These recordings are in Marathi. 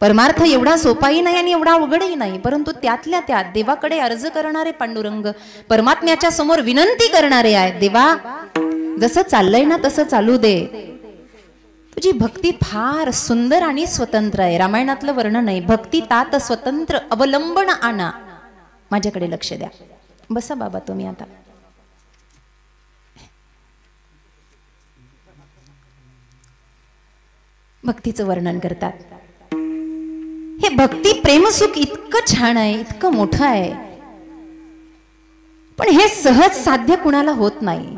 परमार्थ एवढा सोपाही नाही आणि एवढा अवघडही नाही, परंतु त्यातल्या त्यात देवाकडे अर्ज करणारे पांडुरंग परमात्म्याच्या समोर विनंती करणारे आहेत, देवा जसं चाललंय ना तसं चालू दे, तुझी भक्ती फार सुंदर आणि स्वतंत्र आहे. रामायणातलं वर्णन आहे, भक्ती तात स्वतंत्र अवलंबन आणा, माझ्याकडे लक्ष द्या. बसा बाबा तुम्ही आता. भक्तीचं वर्णन करतात. हे भक्ती प्रेमसुख इतकं छान आहे, इतकं मोठं आहे, पण हे सहज साध्य कुणाला होत नाही.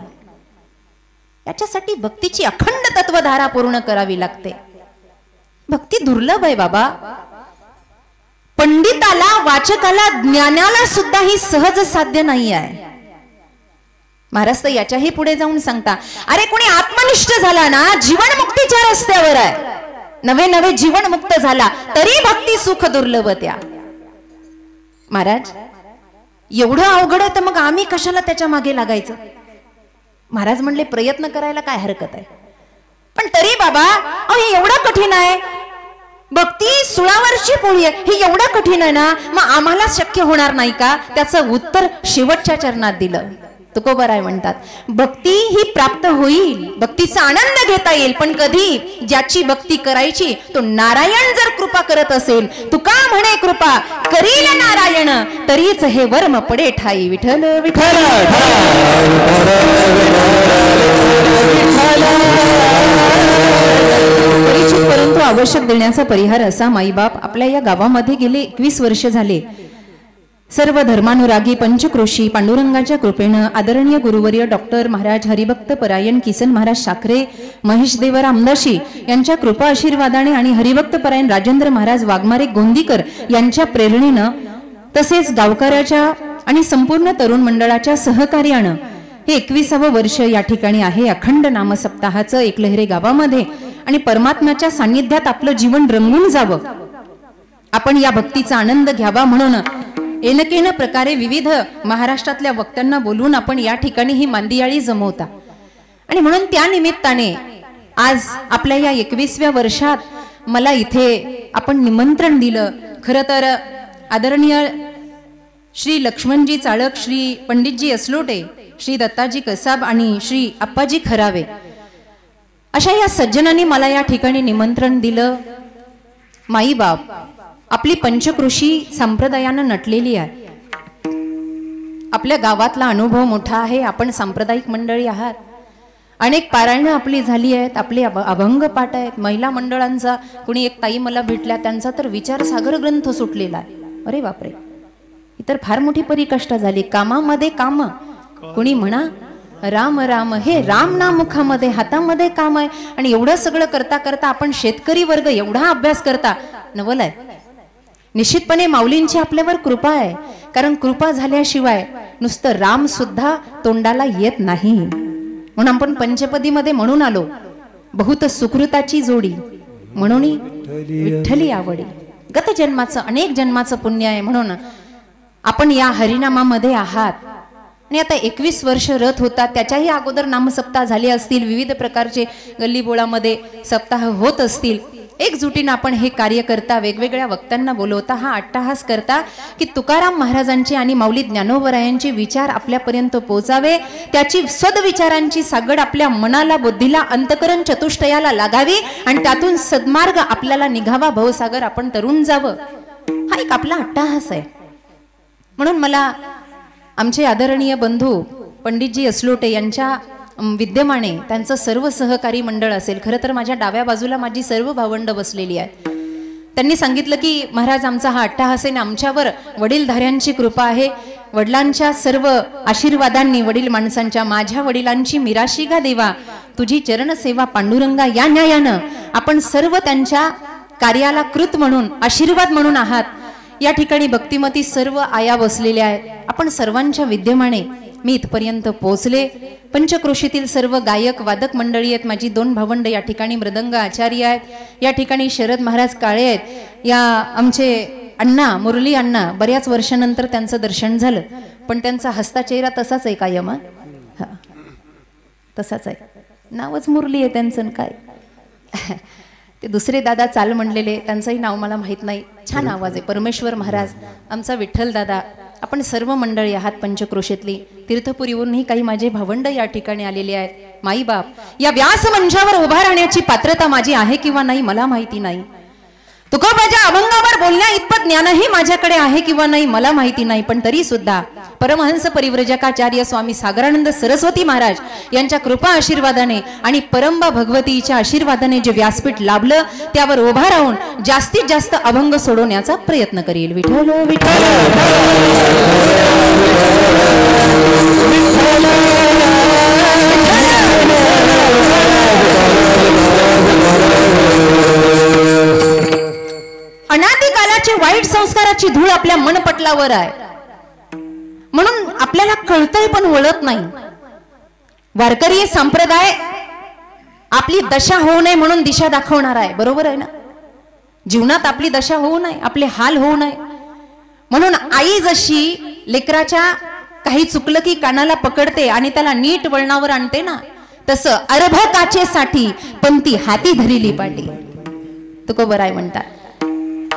याच्यासाठी भक्तीची अखंड तत्वधारा पूर्ण करावी लागते. भक्ती दुर्लभ आहे बाबा. पंडिताला, वाचकाला, ज्ञानाला सुद्धा ही सहज साध्य नाही आहे. महाराज तर याच्याही पुढे जाऊन सांगता, अरे कोणी आत्मनिष्ठ झाला ना, जीवनमुक्तीच्या रस्त्यावर आहे, नवे नवे जीवनमुक्त झाला, तरी भक्ती सुख दुर्लभ. त्या महाराज एवढं अवघड आहे तर मग आम्ही कशाला त्याच्या मागे लागायचं. महाराज म्हणले प्रयत्न करायला काय हरकत आहे, पण तरी बाबा हे एवढं कठीण आहे, भक्ती 16 वर्षी पोळी आहे, हे एवढं कठीण आहे ना, मग आम्हाला शक्य होणार नाही का. त्याचं उत्तर शेवटच्या चरणात दिलं. तुकोबाराय म्हणतात, भक्ती ही प्राप्त होईल, भक्तीचा आनंद घेता येईल, पण कधी. ज्याची भक्ती करायची तो नारायण जर कृपा करत असेल. तुका म्हणे कृपा करील नारायण, तरीच हे वर्म पडे ठाई. विठ्ठल विठ्ठल परिचित परंतु आवश्यक देण्याचा परिहार असा. माईबाप आपल्या या गावामध्ये गेले 21 वर्ष झाले. सर्व धर्मानुरागी पंचक्रोशी पांडुरंगाच्या कृपेनं आदरणीय गुरुवर्य डॉक्टर महाराज हरिभक्त परायण किसन महाराज साखरे, महेश देव रामदासी यांच्या कृपा आशीर्वादाने आणि हरिभक्त परायण राजेंद्र महाराज वाघमारे गोंदीकर यांच्या प्रेरणेनं, तसेच गावकऱ्याच्या आणि संपूर्ण तरुण मंडळाच्या सहकार्यानं हे 21वे वर्ष या ठिकाणी आहे. अखंड नामसप्ताहाचं एकलहरे गावामध्ये आणि परमात्म्याच्या सान्निध्यात आपलं जीवन रंगून जावं, आपण या भक्तीचा आनंद घ्यावा म्हणून एनकेन प्रकारे विविध महाराष्ट्रातल्या वक्त्यांना बोलून आपण या ठिकाणी ही मांदियाळी जमवता. आणि म्हणून त्या निमित्ताने आज आपल्या या 21व्या वर्षात मला इथे आपण निमंत्रण दिलं. खरं तर आदरणीय श्री लक्ष्मणजी चाळक, श्री पंडितजी असलोटे, श्री दत्ताजी कसाब आणि श्री अप्पाजी खरावे अशा या सज्जनांनी मला या ठिकाणी निमंत्रण दिलं. माईबाप आपली पंचकृषी संप्रदायानं नटलेली आहे. आपल्या गावातला अनुभव मोठा आहे. आपण सांप्रदायिक मंडळी आहात. अनेक पारायणं आपली झाली आहेत, आपले अभंग पाठ आहेत. महिला मंडळांचा कुणी एक ताई मला भेटल्या, त्यांचा तर विचार सागर ग्रंथ सुटलेला आहे. अरे बापरे, ही तर फार मोठी परिकष्टा झाली. कामामध्ये काम, कुणी म्हणा राम राम, हे राम ना मुखामध्ये, हातामध्ये काम आहे. आणि एवढं सगळं करता करता आपण शेतकरी वर्ग एवढा अभ्यास करता, नवल आहे. निश्चितपणे माऊलींची आपल्यावर कृपा आहे, कारण कृपा झाल्याशिवाय नुसतं राम सुद्धा तोंडाला येत नाही. म्हणून आपण पंचपदीमध्ये म्हणून आलो, बहुत सुकृताची जोडी म्हणून विठ्ठली आवडी. गत जन्माचं अनेक जन्माचं पुण्य आहे म्हणून आपण या हरिनामामध्ये आहात. आणि आता 21 वर्ष रथ होता, त्याच्याही अगोदर नामसप्ताह झाले असतील, विविध प्रकारचे गल्लीबोळामध्ये सप्ताह होत असतील. एकजुटीनं आपण हे कार्य करता, वेगवेगळ्या वक्त्यांना बोलवता, हा अट्टहास करता की तुकाराम महाराजांचे आणि माऊली ज्ञानोबरायांचे विचार आपल्यापर्यंत पोहोचावे, त्याची सद्विचारांची सागड आपल्या मनाला, बुद्धीला, अंतकरण चतुष्टयाला लागावी आणि त्यातून सद्मार्ग आपल्याला निघावा, भवसागर आपण तरुण जावं, हा एक आपला अट्टहास आहे. म्हणून मला आमचे आदरणीय बंधू पंडितजी असलोटे यांच्या विद्यमाने त्यांचं सर्व सहकारी मंडळ असेल. खरं तर माझ्या डाव्या बाजूला माझी सर्व भावंड बसलेली आहेत. त्यांनी सांगितलं की महाराज आमचा हा अट्टहास आहे आणि आमच्यावर वडीलधाऱ्यांची कृपा आहे. वडिलांच्या सर्व आशीर्वादांनी, वडील माणसांच्या, माझ्या वडिलांची मिराशी गा देवा, तुझी चरणसेवा पांडुरंगा, या न्यायानं आपण सर्व त्यांच्या कार्याला कृत म्हणून, आशीर्वाद म्हणून आहात. या ठिकाणी भक्तिमती सर्व आया बसलेल्या आहेत. आपण सर्वांच्या विद्यमाने मी इथपर्यंत पोहोचले. पंचक्रोशीतील सर्व गायक वादक मंडळी आहेत. माझी 2 भावंड या ठिकाणी मृदंग आचार्य आहेत. या ठिकाणी शरद महाराज काळे आहेत. या आमचे अण्णा मुरली अण्णा, बऱ्याच वर्षानंतर त्यांचं दर्शन झालं, पण त्यांचा हसता चेहरा तसाच आहे कायम. तसाच आहे, नावच मुरली आहे त्यांचं काय. ते दुसरे दादा चाल म्हणलेले, त्यांचंही नाव मला माहित नाही, छान आवाज आहे, परमेश्वर महाराज, आमचा विठ्ठल दादा, आपण सर्व मंडळी आहात पंचक्रोशीतली, तीर्थपुरीवरूनही काही माझे भावंड या ठिकाणी आलेले आहेत. माईबाप, या व्यास मंचावर उभा राहण्याची पात्रता माझी आहे किंवा नाही मला माहिती नाही. तुकोबाच्या अभंगावर बोलण्या इतपत ज्ञानही माझ्याकडे आहे किंवा नाही मला माहिती नाही. पण तरी सुद्धा परमहंस परिव्रजकाचार्य स्वामी सागरानंद सरस्वती महाराज यांच्या कृपा आशीर्वादाने आणि परंबा भगवतीच्या आशीर्वादाने जे व्यासपीठ लाभलं त्यावर उभा राहून जास्तीत जास्त अभंग सोडवण्याचा प्रयत्न करेल. विठ्ठल विठ्ठल अनादी कालाची वाईट संस्काराची धूळ आपल्या मनपटलावर आहे, म्हणून आपल्याला कळतंय पण वळत नाही. वारकरी संप्रदाय आपली दशा होऊ नये म्हणून दिशा दाखवणार आहे, बरोबर आहे ना. जीवनात आपली दशा होऊ नये, आपले हाल होऊ नये म्हणून आई जशी लेकराच्या काही चुकलं की कानाला पकडते आणि त्याला नीट वळणावर आणते ना, तसं अर्भकाचेसाठी पंथी हाती धरिली पाटी. तुकोबराय म्हणतात,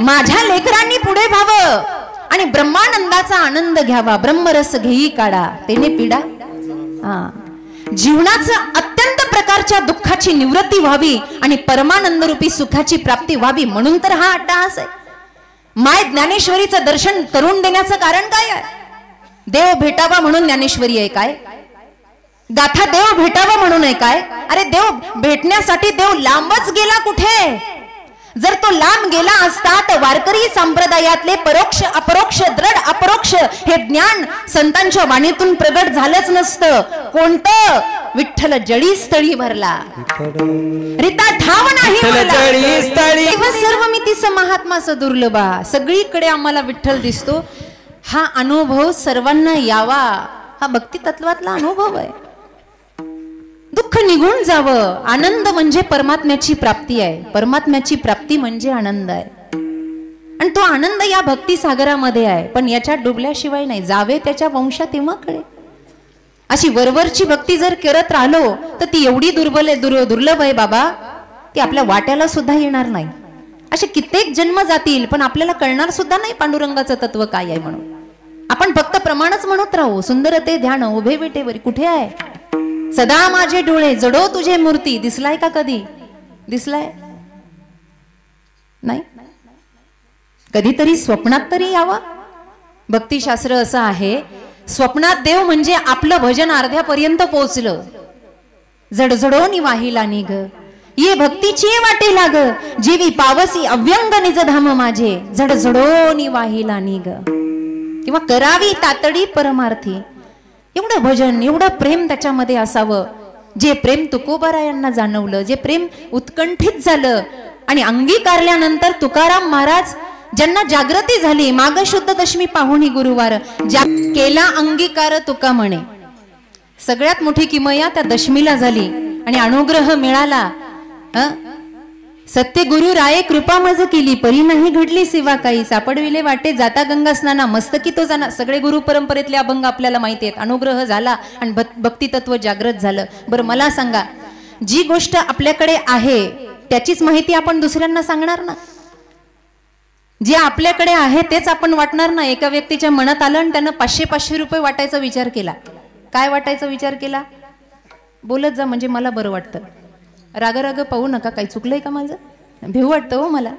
माझ्या लेकरांनी पुढे व्हावं आणि ब्रह्मानंदाचा आनंद घ्यावा, ब्रह्मरस घेई काढा तेने पिडा. जीवनाचं अत्यंत प्रकारच्या दुःखाची निवृत्ती व्हावी आणि परमानंद रूपी सुखाची प्राप्ती व्हावी म्हणून तर हा अट्टहास आहे. माय ज्ञानेश्वरीचं दर्शन करून देण्याचं कारण काय आहे? देव भेटावा म्हणून ज्ञानेश्वरी आहे काय? गाथा देव भेटावा म्हणून आहे काय? अरे देव भेटण्यासाठी देव लांबच गेला कुठे? जर तो लांब गेला असता तर वारकरी संप्रदायातले परोक्ष अपरोक्ष दृढ अपरोक्ष हे ज्ञान संतांच्या वाणीतून प्रगट झालंच नसतं. कोणतं? विठ्ठल जळी स्थळी भरला रिता ठाव नाही सर्व मी तिस महात्मा दुर्लभा. सगळीकडे आम्हाला विठ्ठल दिसतो. हा अनुभव सर्वांना यावा, हा भक्ती तत्वातला अनुभव आहे. दुःख निघून जावं. आनंद म्हणजे परमात्म्याची प्राप्ती आहे. परमात्म्याची प्राप्ती म्हणजे आनंद आहे आणि तो आनंद या भक्ती सागरामध्ये आहे. पण याच्यात डुबल्याशिवाय नाही. जावे त्याच्या वंशात तेव्हा कळे. अशी वरवरची भक्ती जर करत राहिलो तर ती एवढी दुर्लभ आहे बाबा, ती आपल्या वाट्याला सुद्धा येणार नाही. असे कित्येक जन्म जातील पण आपल्याला कळणार सुद्धा नाही पांडुरंगाचं तत्व काय आहे म्हणून. आपण फक्त प्रमाणच म्हणत राहू. सुंदर ते ध्यान उभे विटेवरी कुठे आहे? सदा माझे डोळे जडो तुझे मूर्ती. दिसलाय का कधी? दिसलाय नाही. कधीतरी स्वप्नात तरी यावा. भक्तिशास्त्र असं आहे, स्वप्नात देव म्हणजे आपलं भजन अर्ध्यापर्यंत पोहोचलं. जडजडोनी वाहिला निघ ये भक्तीची वाटे लाग, जीवी पावसी अव्यंग निज धाम माझे, जडजडोनी वाहिला निघ. किंवा करावी तातडी परमार्थी. एवढं भजन, एवढं प्रेम त्याच्यामध्ये असावं. जे प्रेम तुकोबारायांना जाणवलं, जे प्रेम उत्कंठित झालं आणि अंगीकारल्यानंतर तुकाराम महाराज ज्यांना जागृती झाली, माग शुद्ध दशमी पाहुणी गुरुवार केला अंगीकार तुका म्हणे. सगळ्यात मोठी किमया त्या दशमीला झाली आणि अनुग्रह मिळाला. सत्य गुरु राये कृपा मज केली, परी नाही घडली सेवा काही, सापडविले वाटे जाता गंगा स्नाना, मस्तकी तो जाना. सगळे गुरु परंपरेतले अभंग आपल्याला माहिती आहेत. अनुग्रह झाला आणि भक्ती तत्व जागृत झालं. बरं मला सांगा, जी गोष्ट आपल्याकडे आहे त्याचीच माहिती आपण दुसऱ्यांना सांगणार ना? जे आपल्याकडे आहे तेच आपण वाटणार ना? एका व्यक्तीच्या मनात आलं आणि त्यानं 500 रुपये वाटायचा विचार केला. काय वाटायचा विचार केला? बोलत जा म्हणजे मला बरं वाटतं. राग पाहू नका, काही चुकलंय का माझं? भेऊ वाटतं हो मला.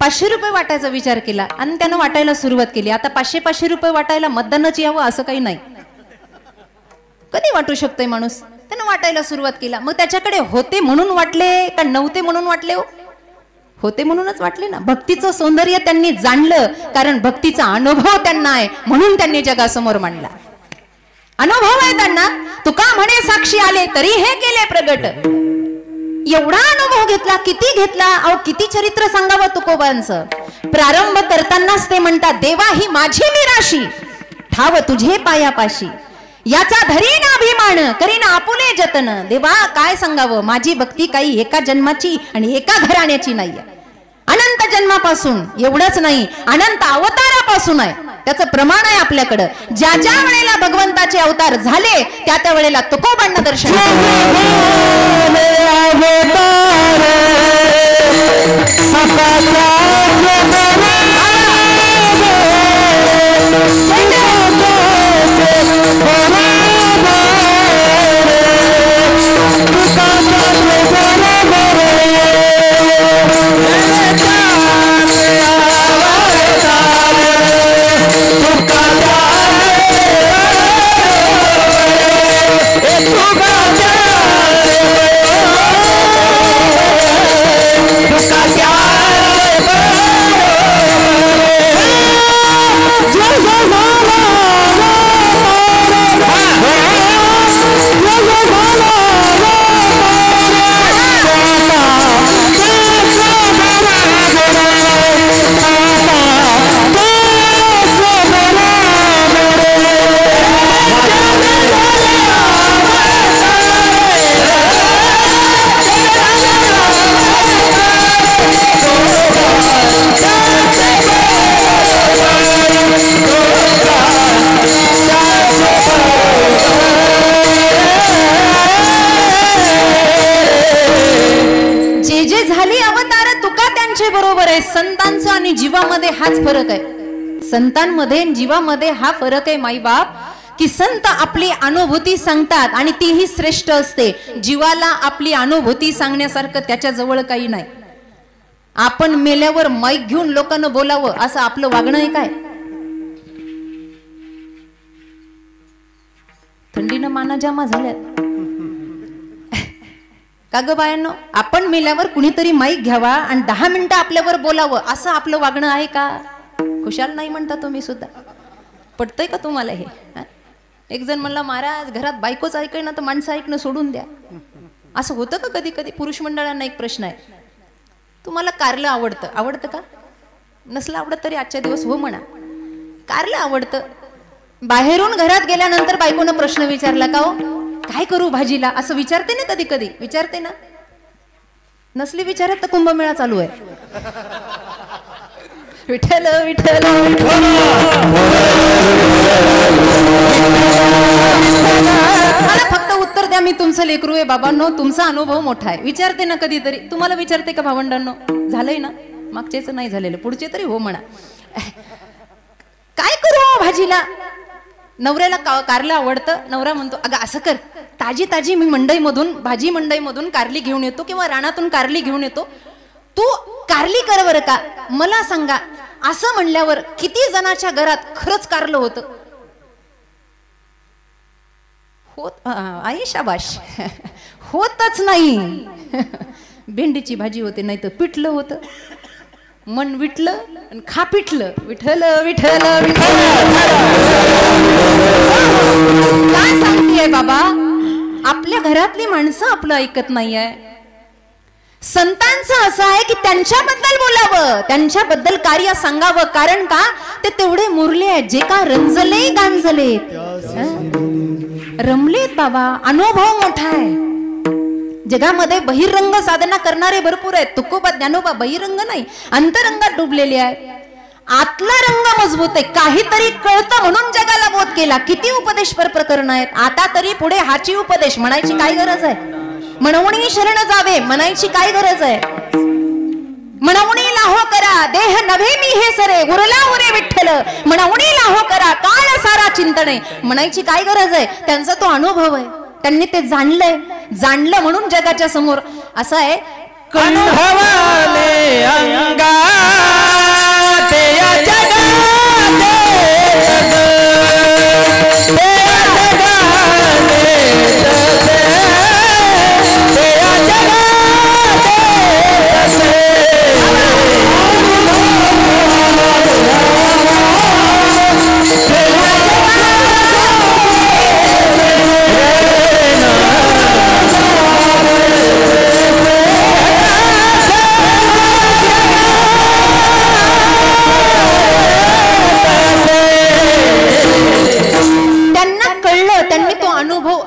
500 रुपये वाटायचा विचार केला आणि त्यानं वाटायला सुरुवात केली. आता 500 रुपये वाटायला मतदानच यावं असं काही नाही. कधी वाटू शकतोय माणूस? त्यानं वाटायला सुरुवात केला. मग त्याच्याकडे होते म्हणून वाटले का नव्हते म्हणून वाटले? हो, होते म्हणूनच वाटले ना. भक्तीचं सौंदर्य त्यांनी जाणलं, कारण भक्तीचा अनुभव त्यांना आहे म्हणून त्यांनी जगासमोर मांडला. अनुभव आहे त्यांना. तुका म्हणे साक्षी आले तरी हे केले प्रगट. एवढा अनुभव घेतला. किती घेतला? अहो किती चरित्र सांगावं तुकोबांचं. प्रारंभ करतानाच ते म्हणतात, देवा ही माझी निराशी, ठाव तुझे पायापाशी, याचा धरीन अभिमान, करीन आपुले जतन. देवा काय सांगावं, माझी भक्ती काही एका जन्माची आणि एका घराण्याची नाही. अनंत जन्मापासून, एवढंच नाही अनंत अवतारापासून आहे. त्याचं प्रमाण आहे आपल्याकडं. ज्या ज्या वेळेला भगवंताचे अवतार झाले त्या त्या वेळेला तुकोबांना दर्शन संतांचं आणि जीवामध्ये हाच फरक आहे. संतांमध्ये जीवामध्ये हा फरक आहे माई बाप, की संत आपली अनुभूती सांगतात आणि तीही श्रेष्ठ असते. जीवाला आपली अनुभूती सांगण्यासारखं त्याच्या जवळ काही नाही. आपण मेल्यावर माईक घेऊन लोकांना बोलावं असं आपलं वागणं आहे काय? थंडीनं माना जामा झाल्यात का ग बायांनो? आपण मेल्यावर कुणीतरी माईक घ्यावा आणि 10 मिनिटं आपल्यावर बोलावं असं आपलं वागणं आहे का? खुशाल नाही म्हणता तुम्ही सुद्धा. पटतंय का तुम्हाला हे? एक जण म्हणला, महाराज घरात बायकोच ऐकणं तर माणसं ऐकणं सोडून द्या. असं होतं का कधी कधी? पुरुष मंडळांना एक प्रश्न आहे, तुम्हाला कारलं आवडतं? आवडतं का? नसलं आवडत तरी आजच्या दिवस हो म्हणा. कारलं आवडतं. बाहेरून घरात गेल्यानंतर बायकोनं प्रश्न विचारला का, हो काय करू भाजीला, असं विचारते ना कधी कधी? विचारते ना? नसली विचारत तर कुंभमेळा चालू आहे. विठ्ठल विठ्ठल मला फक्त उत्तर द्या, मी तुमचं लेकरू आहे बाबांनो, तुमचा अनुभव मोठा आहे. विचारते ना कधीतरी. तुम्हाला विचारते का भावंडांनो? झालंय ना? मागचेच नाही झालेलं, पुढचे तरी हो म्हणा. काय करू भाजीला? नवऱ्याला कारलं आवडतं. नवरा म्हणतो, अगं असं कर, ताजी ताजी मी मंडईमधून, भाजी मंडईमधून कारली घेऊन येतो किंवा रानातून कारली घेऊन येतो, तू कारली कर बरं का. मला सांगा, असं म्हणल्यावर किती जणाच्या घरात खरंच कारलं होतं? होत आई शाबाश. होतच नाही. भेंडीची भाजी होते, नाही तर पिठलं होतं. मन विटलं आणि खा पिठलं. विठ्ठल विठ्ठल विठ्ठल. काय सांगतेय बाबा? आपल्या घरातली माणसं आपलं ऐकत नाहीये. संतांचं असं आहे की त्यांच्याबद्दल बोलावं, त्यांच्याबद्दल कार्य सांगावं. कारण का? ते तेवढे मुरले आहेत, जे का रंजले गांजलेत, रमलेत बाबा. अनुभव मोठा आहे. जगामध्ये बहिरंग साधना करणारे भरपूर आहेत. तुकोबा ज्ञानोबा बहिरंग नाही, अंतरंगात डुबलेले आहेत. आतला रंग मजबूत आहे. काहीतरी कळतं म्हणून जगाला बोध केला. किती उपदेशपर प्रकरण आहेत. आता तरी पुढे हाची उपदेश म्हणायची काय गरज आहे? म्हणवणी शरण जावे म्हणायची काय गरज आहे? म्हणवणी लाहो करा देह नव्हे मी हे सरे, उरला उरे विठ्ठल म्हणवणी लाहो करा काळ सारा चिंतने म्हणायची काय गरज आहे? त्यांचा तो अनुभव आहे. त्यांनी ते जाणलंय. जाणलं म्हणून जगाच्या समोर असं आहे. अनुभवाले अंगा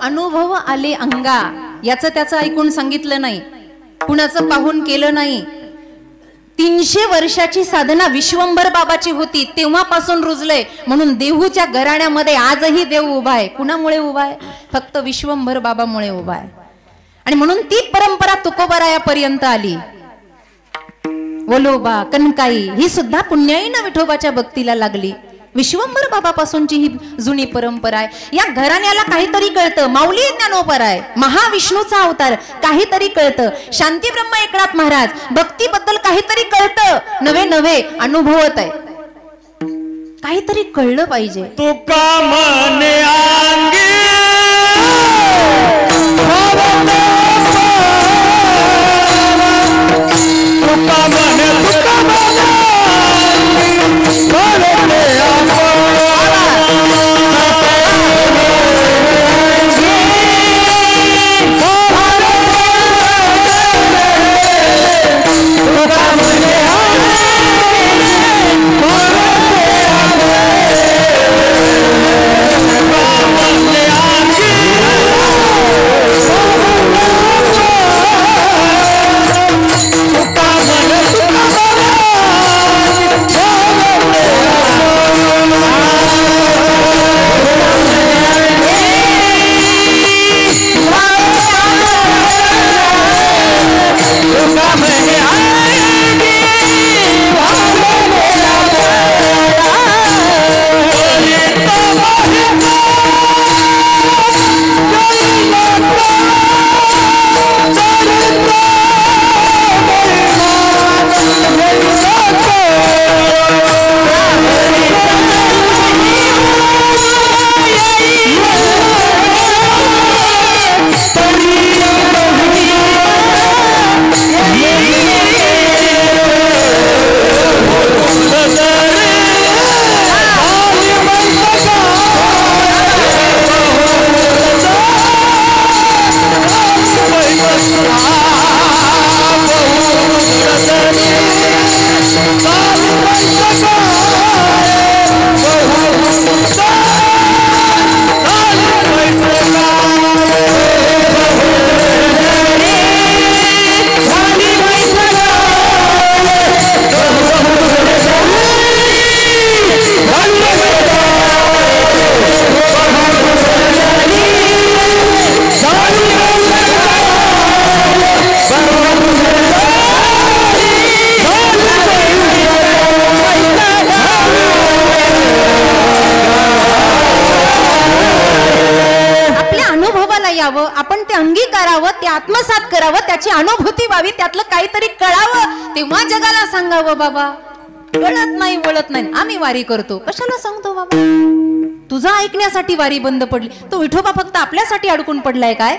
अनुभव आले अंगा. याचं त्याचं ऐकून सांगितलं नाही, कुणाचं पाहून केलं नाही. 300 वर्षाची साधना विश्वंभर बाबाची होती, तेव्हापासून रुजलंय. म्हणून देहूच्या घराण्यामध्ये आजही देव उभा आहे. कुणामुळे उभा आहे? फक्त विश्वंभर बाबामुळे उभा आहे. आणि म्हणून ती परंपरा तुकोबारायापर्यंत आली. वलोबा कनकाई ही सुद्धा पुण्याईनं विठोबाच्या भक्तीला लागली. विश्वंभर बाबापासूनची ही जुनी परंपरा आहे. या घराण्याला काहीतरी कळतं. माऊली ज्ञानोपर आहे, महाविष्णूचा अवतार, काहीतरी कळतं. शांती ब्रह्म एकनाथ महाराज भक्तीबद्दल काहीतरी कळतं. नवे नवे अनुभवत आहे. काहीतरी कळलं पाहिजे. तुका मने अंगी आपण ते अंगीकारावं, ते आत्मसात करावं, त्याची अनुभूती व्हावी, त्यातलं काहीतरी कळावं, तेव्हा जगाला सांगावं बाबा कळत नाही वळत नाही आम्ही वारी करतो. कशाला सांगतो बाबा? तुझा ऐकण्यासाठी वारी बंद पडली. तो विठोबा फक्त आपल्यासाठी अडकून पडलाय काय?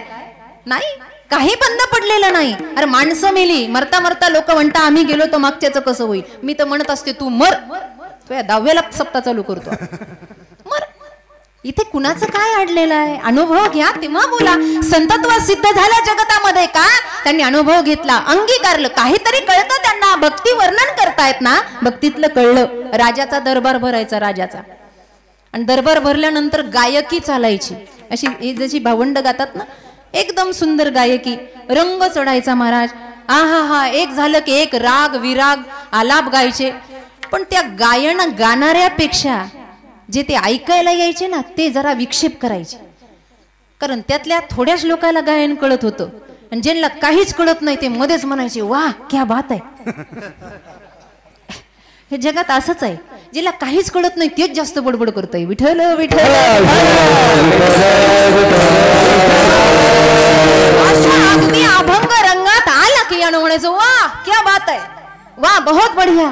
नाही, काही बंद पडलेलं नाही. अरे माणसं मेली, मरता मरता लोक म्हणता आम्ही गेलो तर मागच्याचं कसं होईल. मी तर म्हणत असते तू मर, तुझ्या 10व्याला सप्ताह चालू करतो मर. इथे कुणाचं काय अडलेलं आहे? अनुभव घ्या तेव्हा बोला. संतत्व सिद्ध झालं जगतामध्ये का? त्यांनी अनुभव घेतला, अंगीकारलं, काहीतरी कळतं त्यांना. भक्ती वर्णन करतायत ना, भक्तीतलं कळलं. राजाचा दरबार भरायचा, राजाचा. आणि दरबार भरल्यानंतर गायकी चालायची, अशी जशी भावंड गातात ना, एकदम सुंदर गायकी. रंग चढायचा महाराज. हा हा, एक झालं की एक राग विराग आलाप गायचे. पण त्या गायन गाणाऱ्यापेक्षा जे ते ऐकायला यायचे ना, ते जरा विक्षेप करायचे. कारण त्यातल्या थोड्याच लोकांना गायन कळत होतं आणि ज्यांना काहीच कळत नाही ते मध्येच म्हणायचे वाह क्या बात आहे. हे जगात असंच आहे, ज्याला काहीच कळत नाही तेच जास्त बडबड करतोय विठ्ठल विठ्ठल. अगदी अभंग रंगात आला की यानं म्हणायचं वाह क्या बात आहे, वाह बहुत बढिया,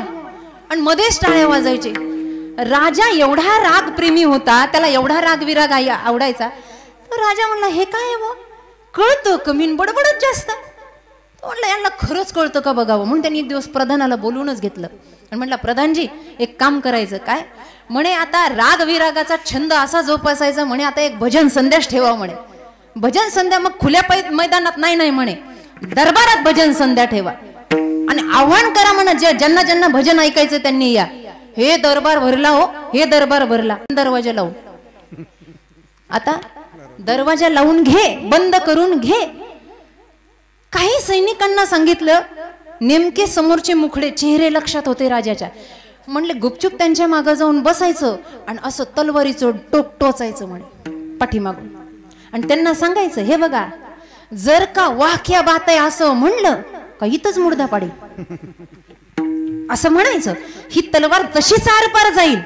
आणि मध्येच टाळ्या वाजायचे. राजा एवढा राग प्रेमी होता, त्याला एवढा राग विराग आवडायचा. तर राजा म्हणला हे काय आहे, कळतं कमी बडबडत जास्त. म्हणलं यांना खरंच कळतं का बघावं. म्हणून त्यांनी एक दिवस प्रधानाला बोलूनच घेतलं आणि म्हटलं प्रधानजी एक काम करायचं. काय म्हणे, आता राग विरागाचा छंद असा जोपासायचा म्हणे, आता एक भजन संध्याच ठेवा म्हणे. भजन संध्या मग खुल्या मैदानात नाही म्हणे, दरबारात भजन संध्या ठेवा आणि आव्हान करा म्हणा, ज्यांना ज्यांना भजन ऐकायचं त्यांनी या. हे दरबार भरला हो, हे दरबार भरला. दरवाजा लावून, आता दरवाजा लावून घे, बंद करून घे. काही सैनिकांना सांगितलं, नेमके समोरचे मुखडे चेहरे लक्षात होते राजाच्या. म्हणले गुपचूप त्यांच्या मागं जाऊन बसायचं आणि असं तलवारीचं टोक टोचायचं म्हणे पाठीमागून. आणि त्यांना सांगायचं हे बघा, जर का वाह क्या बात आहे असं म्हणलं का इथंच मुर्दा पाडी. असं म्हणायचं. ही तलवार तशीच आरपार जाईल,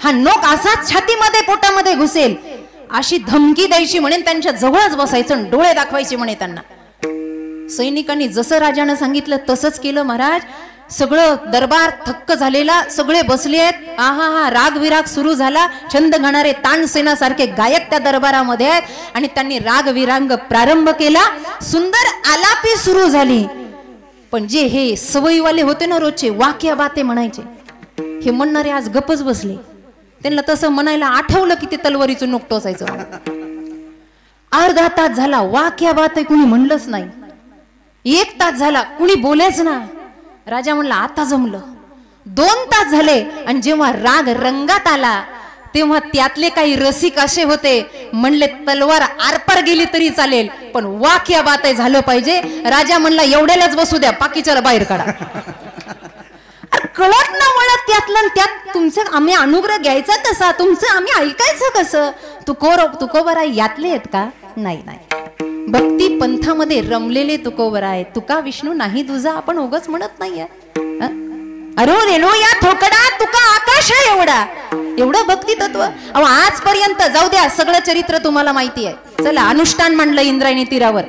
हा नोक असाच छातीमध्ये पोटामध्ये घुसेल, अशी धमकी द्यायची म्हणे. त्यांच्या जवळच बसायचं, डोळे दाखवायचे म्हणे त्यांना. सैनिकांनी जसं राजानं सांगितलं तसंच केलं महाराज. सगळं दरबार थक्क झालेला, सगळे बसले आहेत. आहा, राग विराग सुरू झाला. छंद गाणारे तानसेना सारखे गायक त्या दरबारामध्ये आहेत आणि त्यांनी राग विरांग प्रारंभ केला. सुंदर आलापी सुरू झाली. पण जे हे सवयीवाले होते ना, रोजचे वाक्या बाते म्हणायचे, हे म्हणणारे आज गपच बसले. त्यांना तसं म्हणायला आठवलं की ते तलवारीचं नोक टोचायचं. अर्धा तास झाला, वाक्या बाते कुणी म्हणलंच नाही. 1 तास झाला, कुणी बोलेच ना. राजा म्हणला आता जमलं. 2 तास झाले आणि जेव्हा राग रंगात आला तेव्हा त्यातले काही रसिक असे होते, म्हणले तलवार आरपार गेली तरी चालेल पण वाक्या बाते झालं पाहिजे. राजा म्हणला एवढ्यालाच बसू द्या, बाकीच्याला बाहेर काढा. कळत ना वळत त्यातलं त्यात तुमचं आम्ही अनुग्रह घ्यायचा तसा, तुमचं आम्ही ऐकायचं कसं. तुकोबरा यातले आहेत का? नाही नाही, भक्ती पंथामध्ये रमलेले तुकोबरा आहे. तुका विष्णू नाही तुझा आपण उगच म्हणत नाहीये. अरे रेलो या थोकडा तुका आकाश आहे एवढा, एवढं भक्ती तत्व. अहो आजपर्यंत जाऊ द्या, सगळं चरित्र तुम्हाला माहिती आहे. चला, अनुष्ठान मांडलं इंद्रायणी तीरावर,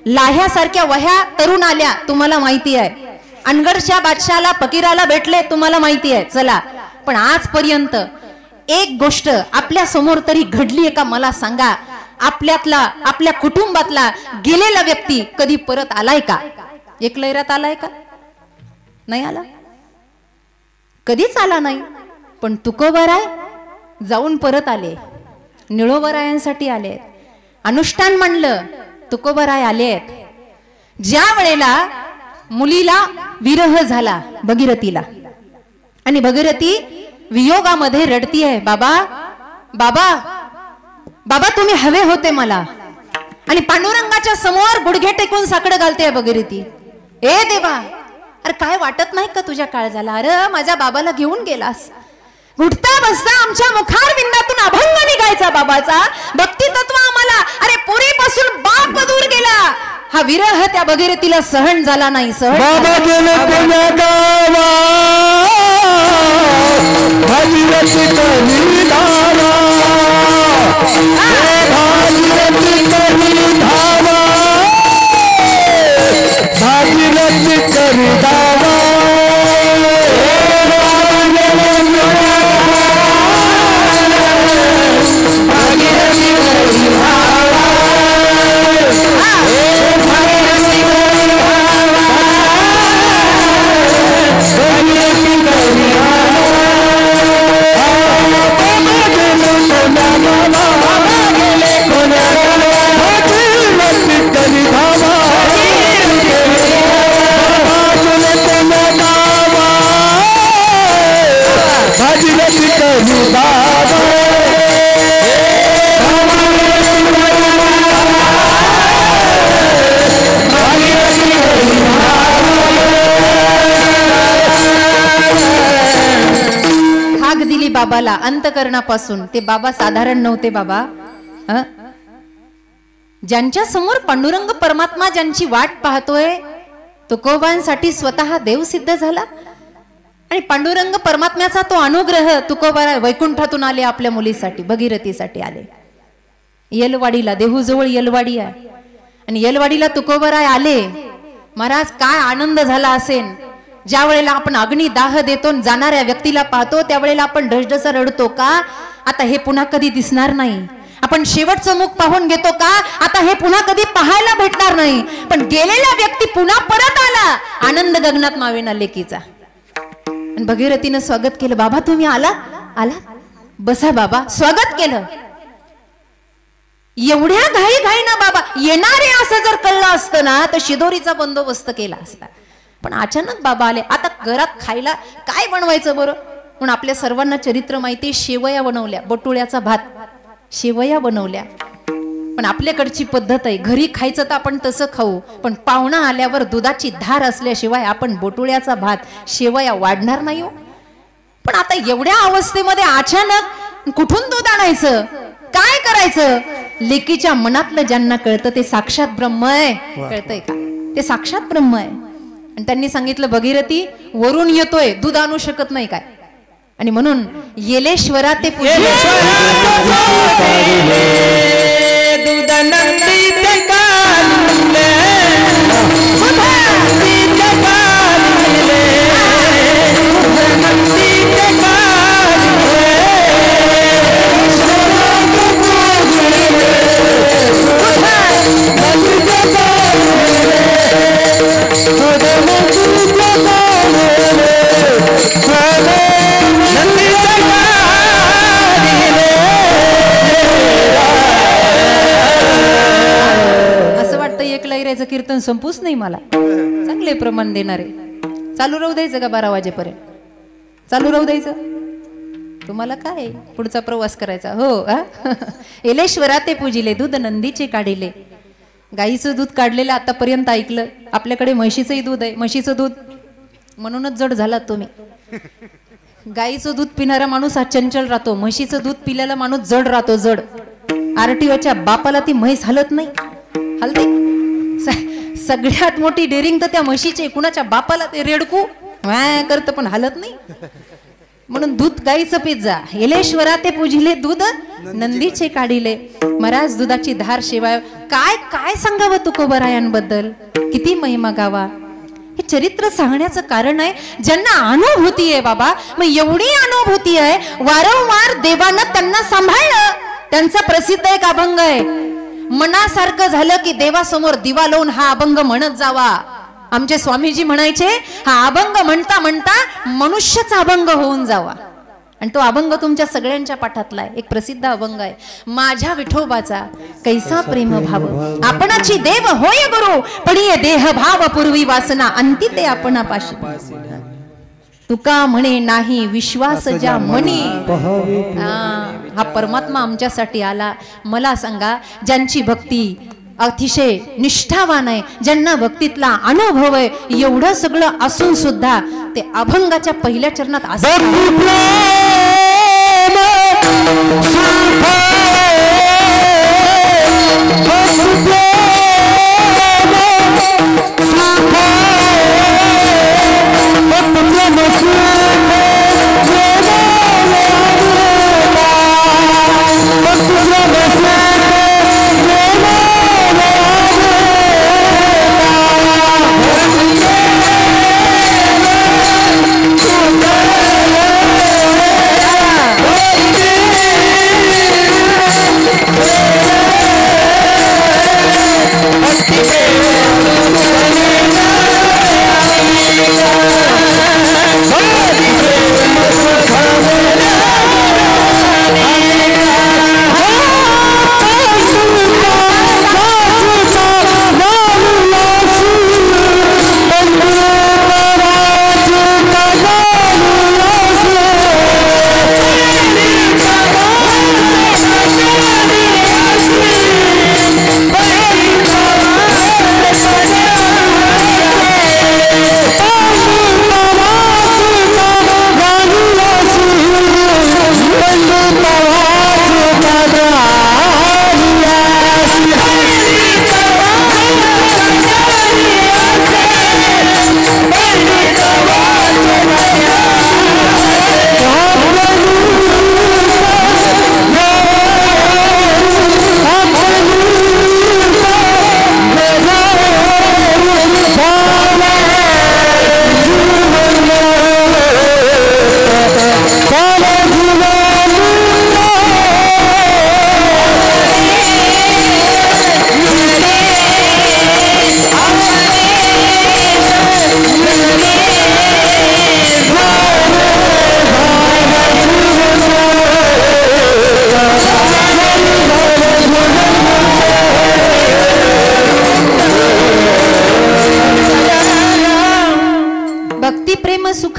लाह्यासारख्या वह्या तरुण आल्या, तुम्हाला माहिती आहे. अनगडच्या बादशाला फकीराला भेटले, तुम्हाला माहिती आहे. चला, पण आजपर्यंत एक गोष्ट आपल्या समोर तरी घडली आहे का मला सांगा. आपल्यातला, आपल्या कुटुंबातला गेलेला व्यक्ती कधी परत आलाय का? एक लैरात आलाय का? नाही आला, कधीच आला नाही. पण तुकोबराय जाऊन परत आले, निळोबरायांसाठी आले, अनुष्ठान मांडलं, तुकोबराय आले. ज्या वेळेला मुलीला विरह झाला भगीरथीला, आणि भगीरथी वियोगामध्ये रडतीये, बाबा बाबा बाबा तुम्ही हवे होते मला. आणि पांडुरंगाच्या समोर गुडघे टेकून साकडं घालते भगीरथी. ए देवा, अरे काय वाटत नाही का तुझ्या काळ झाला? अरे माझ्या बाबाला घेऊन गेलास. उठता बसता आमच्या मुखार विंदातून अभंग निघायचा बाबाचा. भक्ती तत्व आम्हाला, अरे पुरीपासून बाप दूर गेला. हा विरह त्या भगीरथीला सहन झाला नाही. सहन बाबा गेले कोण्या गावा, भागीरथी करी धावा, भागीरथी करी धावा, भागीरथी करी धावा. बाबाला अंतकरणापासून. ते बाबा साधारण नव्हते बाबा. ज्यांच्या समोर पांडुरंग परमात्मा ज्यांची वाट पाहतोय, तुकोबांसाठी स्वतः देव सिद्ध झाला. आणि पांडुरंग परमात्म्याचा तो अनुग्रह तुकोबा वैकुंठातून आले, आपल्या मुलीसाठी भगीरथीसाठी आले. येलवाडीला, देहूजवळ येलवाडी आहे, आणि येलवाडीला तुकोबराय आले. महाराज काय आनंद झाला असेल. ज्या वेळेला आपण अग्नी दाह देतो, जाणाऱ्या व्यक्तीला पाहतो, त्यावेळेला आपण ढसढसा रडतो का आता हे पुन्हा कधी दिसणार नाही. आपण शेवटचं मुख पाहून घेतो का आता हे पुन्हा कधी पाहायला भेटणार नाही. पण गेलेला व्यक्ती पुन्हा परत आला, आनंद गगनात मावेना लेकीचा. आणि भगीरथीनं स्वागत केलं. बाबा तुम्ही आला? आला, बसा बाबा. स्वागत केलं. एवढ्या घाई घाई ना बाबा येणारे असं जर कळलं असतं ना तर शिदोरीचा बंदोबस्त केला असता. पण अचानक बाबा आले. आता घरात खायला काय बनवायचं बरं म्हणून आपल्या सर्वांना चरित्र माहिती. शेवया बनवल्या, बटुळ्याचा भात, शेवया बनवल्या. पण आपल्याकडची पद्धत आहे, घरी खायचं तर आपण तसं खाऊ, पण पाहुणा आल्यावर दुधाची धार असल्याशिवाय आपण बटुळ्याचा भात, शेवया वाढणार नाही हो. पण आता एवढ्या अवस्थेमध्ये अचानक कुठून दूध आणायचं, काय करायचं? लेकीच्या मनातलं ज्यांना कळतं ते साक्षात ब्रह्म आहे. कळतंय का? ते साक्षात ब्रह्म आहे. आणि त्यांनी सांगितलं भगीरथी वरून येतोय, दूध आणू शकत नाही काय? आणि म्हणून येलेश्वरा ते कीर्तन संपूच नाही मला, चांगले प्रमाण देणारे. चालू राहू द्यायचं का 12 वाजेपर्यंत? चालू राहू द्यायचं? तुम्हाला काय पुढचा प्रवास करायचा हो. येलेश्वरा ते पूजिले दूध नंदीचे काढिले. गाईचं दूध काढलेलं आतापर्यंत ऐकलं. आपल्याकडे म्हशीचंही दूध आहे. म्हशीचं दूध म्हणूनच जड झालात तुम्ही. गाईचं दूध पिणारा माणूस हा चंचल राहतो, म्हशीचं दूध पिल्याला माणूस जड राहतो. जड आरटीओच्या बापाला ती म्हैस हलत नाही, हलते. सगळ्यात मोठी डेरिंग तर त्या म्हशीचे. कुणाच्या बापाला ते रेडकू करत पण हलत नाही. म्हणून दूध गाईचं पीत जा. येलेश्वरा ते पूजिले दूध नंदीचे काढिले. महाराज दुधाची धार शेवाय. काय काय सांगावं तुकोबरायांबद्दल, किती महिमा गावा. हे चरित्र सांगण्याचं कारण आहे ज्यांना अनुभूती आहे बाबा. मग एवढी अनुभूती आहे, वारंवार देवानं त्यांना सांभाळलं. त्यांचा प्रसिद्ध एक अभंग आहे, मनासारखं झालं की देवासमोर दिवा लावून हा अभंग म्हणत जावा. आमचे स्वामीजी म्हणायचे हा अभंग म्हणता म्हणता मनुष्यचा अभंग होऊन जावा. आणि तो अभंग तुमच्या सगळ्यांच्या पाठातला आहे. एक प्रसिद्ध अभंग आहे, माझ्या विठोबाचा कैसा प्रेम भाव, आपणाची देव होय गुरु, पण ये देह भाव पूर्वी वासना, अंती ते आपणापाशी. तुका म्हणे नाही विश्वास ज्या मनी. हा परमात्मा आमच्यासाठी आला. मला सांगा, ज्यांची भक्ती अतिशय निष्ठावान आहे, ज्यांना भक्तीतला अनुभव आहे, एवढं सगळं असून सुद्धा ते अभंगाच्या पहिल्या चरणात असं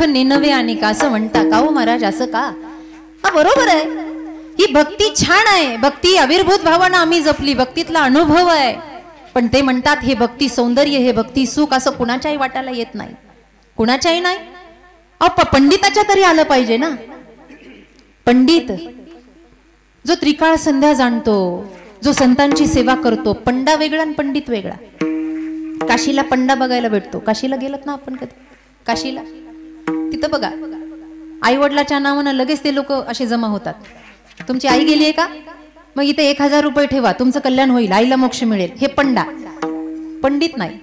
नेनवे आणि का असं म्हणता का हो महाराज? असं का? हा बरोबर आहे, ही भक्ती छान आहे. भक्ती अविर्भूत भावना आम्ही जपली, भक्तीतला अनुभव आहे. पण ते म्हणतात हे भक्ती सौंदर्य, हे भक्ती सुख असं कुणाच्याही वाटायला येत नाही, कुणाच्याही नाही. पंडिताच्या तरी आलं पाहिजे ना. पंडित जो त्रिकाळ संध्या जाणतो, जो संतांची सेवा करतो, पंडा वेगळा आणि पंडित वेगळा. काशीला पंडा बघायला भेटतो. काशीला गेलात ना आपण कधी? काशीला तिथं बघा, आई वडिलाच्या नावानं लगेच ते लोक असे जमा होतात. तुमची आई गेली आहे का? मग इथे 1000 रुपये ठेवा, तुमचं कल्याण होईल, आईला मोक्ष मिळेल. हे पंडा. पंडित नाही.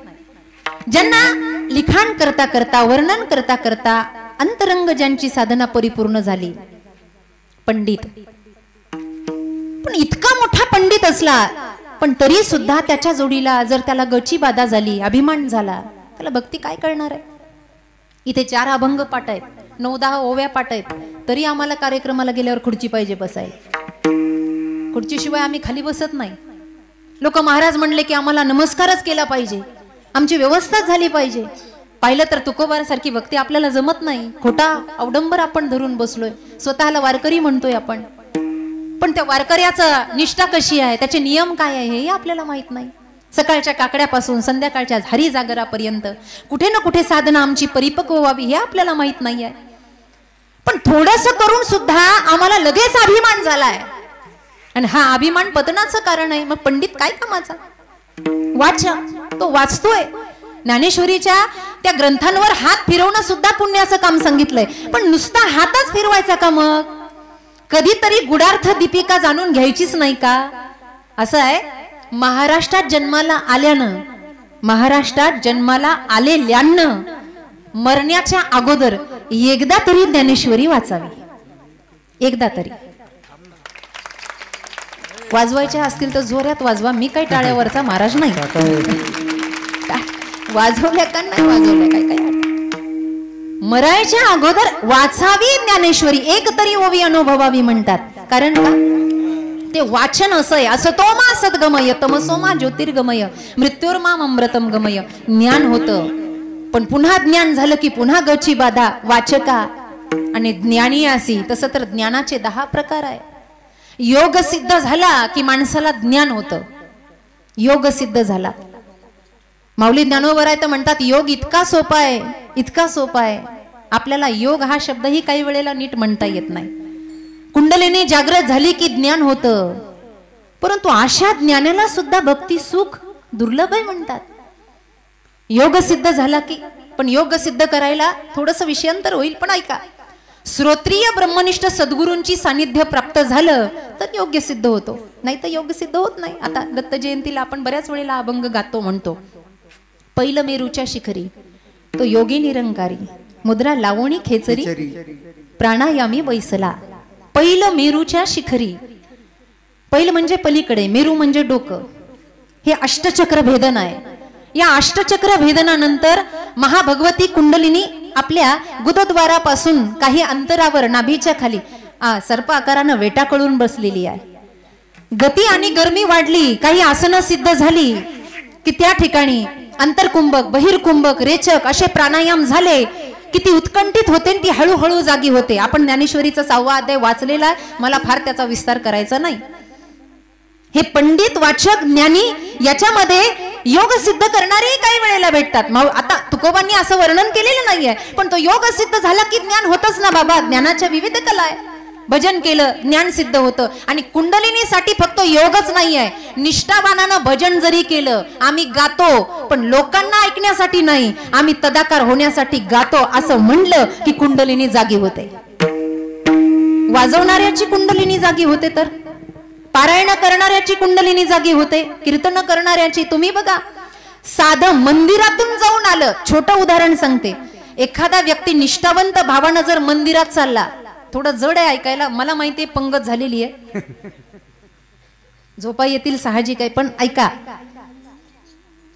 ज्यांना लिखाण करता करता, वर्णन करता करता अंतरंग ज्यांची साधना परिपूर्ण झाली, पंडित. पण इतका मोठा पंडित असला पण तरी सुद्धा त्याच्या जोडीला जर त्याला गची बाधा झाली, अभिमान झाला, त्याला भक्ती काय करणार आहे? इथे 4 अभंग पाठ आहेत, 9-10 ओव्या पाठ आहेत, तरी आम्हाला कार्यक्रमाला गेल्यावर खुर्ची पाहिजे बसायला. खुर्चीशिवाय आम्ही खाली बसत नाही. लोक महाराज म्हणले की आम्हाला नमस्कारच केला पाहिजे, आमची व्यवस्था झाली पाहिजे. पाहिलं तर तुकोबारासारखी भक्ती आपल्याला जमत नाही. खोटा अवडंबर आपण धरून बसलोय, स्वतःला वारकरी म्हणतोय आपण. पण त्या वारकऱ्याचं निष्ठा कशी आहे, त्याचे नियम काय आहे हे आपल्याला माहित नाही. सकाळच्या काकड्यापासून संध्याकाळच्या झारी जागरापर्यंत कुठे ना कुठे साधना आमची परिपक्व व्हावी हे आपल्याला माहित नाही आहे. पण थोडस करून सुद्धा आम्हाला लगेच अभिमान झालाय, आणि हा अभिमान पतनाचं कारण आहे. मग पंडित काय कामाचा? वाचा, तो वाचतोय. ज्ञानेश्वरीच्या त्या ग्रंथांवर हात फिरवणं सुद्धा पुण्याचं काम सांगितलंय. पण नुसता हातच फिरवायचा का? मग कधीतरी गुडार्थ दीपिका जाणून घ्यायचीच नाही का? असं आहे, महाराष्ट्रात जन्माला आलेल्यानं मरण्याच्या अगोदर एकदा तरी ज्ञानेश्वरी वाचावी. एकदा तरी. वाजवायच्या असतील तर जोरात वाजवा. मी काही टाळ्यावरचा महाराज नाही. वाजवल्या का नाही वाजवल्या काय काय, मरायच्या अगोदर वाचावी ज्ञानेश्वरी. एक तरी ओवी अनुभवावी म्हणतात. कारण का? ते वाचन असं आहे. असतोमा सद्गमय, तमसोमा ज्योतिर्गमय, मृत्युर्माम अमृतम गमय. ज्ञान होतं, पण पुन्हा ज्ञान झालं की पुन्हा गची बाधा वाचका आणि ज्ञानी असी. तसं तर ज्ञानाचे 10 प्रकार आहे. योग सिद्ध झाला की माणसाला ज्ञान होतं. योग सिद्ध झाला. माऊली ज्ञानोबराय तर म्हणतात योग इतका सोपा आहे, इतका सोपा आहे. आपल्याला योग हा शब्दही काही वेळेला नीट म्हणता येत नाही. कुंडलिनी जागृत झाली की ज्ञान होतं, परंतु अशा ज्ञानाला सुद्धा भक्ती सुख दुर्लभ आहे म्हणतात. योग सिद्ध झाला की, पण योग सिद्ध करायला थोडस विषयांतर होईल. पण ऐका, श्रोत्रिय ब्रह्मनिष्ठ सद्गुरूंची सानिध्य प्राप्त झालं तर योग्य सिद्ध होतो, नाही तर योग सिद्ध होत नाही. आता दत्त जयंतीला आपण बऱ्याच वेळेला अभंग गातो, म्हणतो पहिलं मेरूच्या शिखरी तो योगी निरंकारी, मुद्रा लावणी खेचरी, प्राणायामी बैसला. पहिलं मेरूच्या शिखरी. पहिलं म्हणजे पलीकडे, मेरू म्हणजे डोकं. हे अष्टचक्र भेदन आहे. या अष्टचक्र भेदनानंतर महाभगवती कुंडलिनी आपल्या गुदद्वारापासून काही अंतरावर नाभीच्या खाली सर्प आकारानं वेटाकळून बसलेली आहे. गती आणि गरमी वाढली, काही आसनं सिद्ध झाली की त्या ठिकाणी अंतरकुंभक, बहिर्कुंभक, रेचक असे प्राणायाम झाले. किती उत्कंठित होते, ती हळूहळू जागी होते. आपण ज्ञानेश्वरीचा 6वा अध्याय वाचलेला, मला फार त्याचा विस्तार करायचा नाही. हे पंडित, वाचक, ज्ञानी याच्यामध्ये योग सिद्ध करणारे काही वेळेला भेटतात. आता तुकोबांनी असं वर्णन केलेलं नाहीये, पण तो योग सिद्ध झाला की ज्ञान होतच ना बाबा. ज्ञानाच्या विविध कला आहे. भजन केलं ज्ञान सिद्ध होतं. आणि कुंडलिनीसाठी फक्त योगच नाहीये, निष्ठावानानं भजन जरी केलं, आम्ही गातो पण लोकांना ऐकण्यासाठी नाही, आम्ही तदाकार होण्यासाठी गातो असं म्हणलं की कुंडलिनी जागी होते. वाजवणाऱ्याची कुंडलिनी जागी होते, तर पारायण करणाऱ्याची कुंडलिनी जागी होते, कीर्तन करणाऱ्याची. तुम्ही बघा, साधं मंदिरातून जाऊन आलं. छोटं उदाहरण सांगते. एखादा व्यक्ती निष्ठावंत भावानं जर मंदिरात चालला, थोडं जड आहे ऐकायला, मला माहितीये पंगत झालेली आहे, झोपा येतील साहजिक आहे, पण ऐका.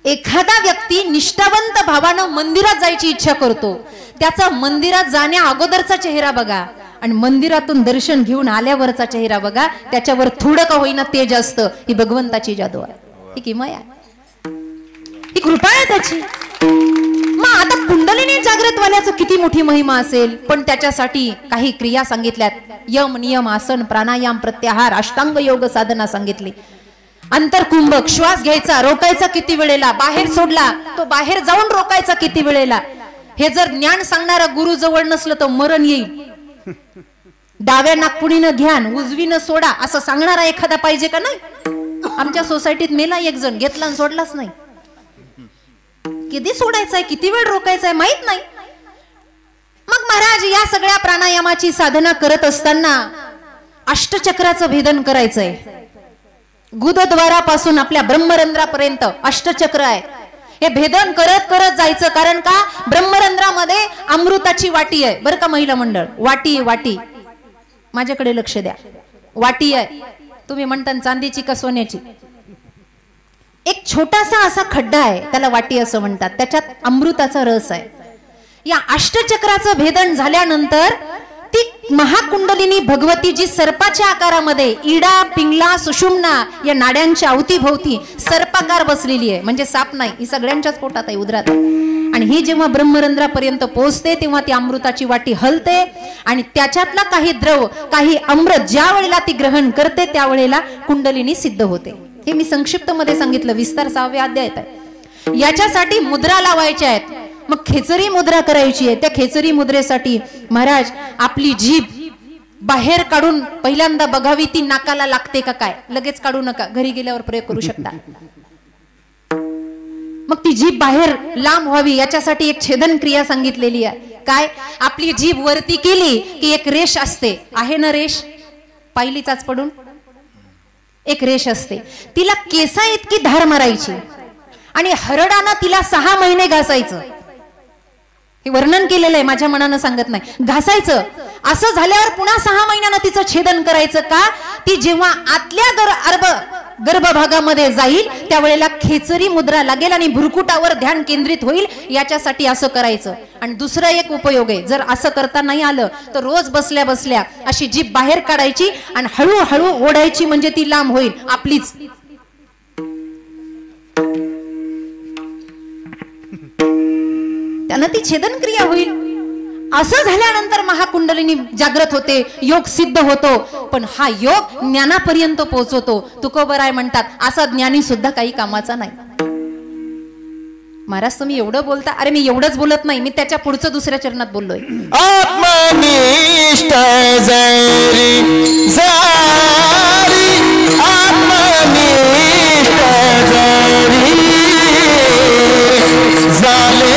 एखादा व्यक्ती निष्ठावंत भावानं मंदिरात जायची इच्छा करतो, त्याचा मंदिरात जाण्या अगोदरचा चेहरा बघा आणि मंदिरातून दर्शन घेऊन आल्यावरचा चेहरा बघा, त्याच्यावर थोडं का होईना तेज असतं. ही भगवंताची जादू आहे, ही किमया आहे, ही कृपा आहे त्याची. मग आता कुंडलिनी जागृत वाल्याचं किती मोठी महिमा असेल. पण त्याच्यासाठी काही क्रिया सांगितल्यात. यम, नियम, आसन, प्राणायाम, प्रत्याहार, अष्टांग योग साधना सांगितली. अंतरकुंभक, श्वास घ्यायचा, रोकायचा किती वेळेला, बाहेर सोडला तो बाहेर जाऊन रोकायचा किती वेळेला. हे जर ज्ञान सांगणारा गुरु जवळ नसलं तर मरण येईल. डाव्या नागपुडीनं घ्या, उजवीनं सोडा असं सांगणारा एखादा पाहिजे का नाही. आमच्या सोसायटीत मेला एक जण, घेतला आणि सोडलाच नाही. किती सोडायचंय, किती वेळ रोकायचंय माहित नाही. मग महाराज या सगळ्या प्राणायामाची साधना करत असताना अष्टचक्राचं भेदन करायचंय. गुदद्वारापासून आपल्या ब्रह्मरंध्रापर्यंत अष्टचक्र आहे. हे भेदन करत करत जायचं. कारण का, ब्रह्मरंध्रामध्ये अमृताची वाटी आहे बरं का महिला मंडळ. वाटी वाटी, माझ्याकडे लक्ष द्या. वाटी आहे. तुम्ही म्हणता चांदीची का सोन्याची? एक छोटासा असा खड्डा आहे, त्याला वाटी असं म्हणतात. त्याच्यात अमृताचा रस आहे. या अष्टचक्राचं भेदन झाल्यानंतर ती महाकुंडलिनी भगवती जी सर्पाच्या आकारामध्ये इडा, पिंगला, सुषुम्ना या नाड्यांच्या अवतीभोवती सर्पाकार बसलेली आहे. म्हणजे साप नाही, ही सगळ्यांच्याच पोटात आहे, उदरात. आणि ही जेव्हा ब्रह्मरंध्रापर्यंत पोहोचते तेव्हा ती अमृताची वाटी हलते आणि त्याच्यातला काही द्रव, काही अमृत ज्या वेळेला ती ग्रहण करते त्यावेळेला कुंडलिनी सिद्ध होते. हे मी संक्षिप्त मध्ये सांगितलं. विस्तार 6व्या अध्यायात आहे. याच्यासाठी मुद्रा लावायच्या आहेत. मग खेचरी मुद्रा करायची आहे. त्या खेचरी मुद्रेसाठी महाराज आपली जीभ बाहेर काढून पहिल्यांदा बघावी ती नाकाला लागते का काय. लगेच काढू नका, घरी गेल्यावर प्रयोग करू शकता. मग ती जीभ बाहेर लांब व्हावी याच्यासाठी एक छेदन क्रिया सांगितलेली आहे. काय, आपली जीभ वरती केली की एक रेष असते, आहे ना रेष, पाहिलीचाच पडून एक रेष असते. तिला केसा इतकी धार मारायची आणि हरडानं तिला 6 महिने घासायचं. हे वर्णन केलेलं आहे, माझ्या मनानं सांगत नाही. घासायचं. असं झाल्यावर पुन्हा 6 महिन्यानं तिचं छेदन करायचं. का, ती जेव्हा आतल्या गर्भभागामध्ये जाईल त्यावेळेला खेचरी मुद्रा लागेल आणि भुरकुटावर ध्यान केंद्रित होईल. याच्यासाठी असं करायचं. आणि दुसरा एक उपयोग आहे, जर असं करता नाही आलं तर रोज बसल्या बसल्या अशी जीभ बाहेर काढायची आणि हळूहळू ओढायची, म्हणजे ती लांब होईल आपलीच. त्यानं ती छेदन क्रिया होईल. असं झाल्यानंतर महाकुंडलिनी जागृत होते, योग सिद्ध होतो. पण हा योग ज्ञानापर्यंत पोहोचवतो. तुकोबराय म्हणतात असा ज्ञानी सुद्धा काही कामाचा नाही. महाराज तुम्ही एवढं बोलता. अरे मी एवढंच बोलत नाही, मी त्याच्या पुढचं दुसऱ्या चरणात बोललोय. आत्मनिष्ठ जरी जरी आत्मनिष्ठ जरी झाले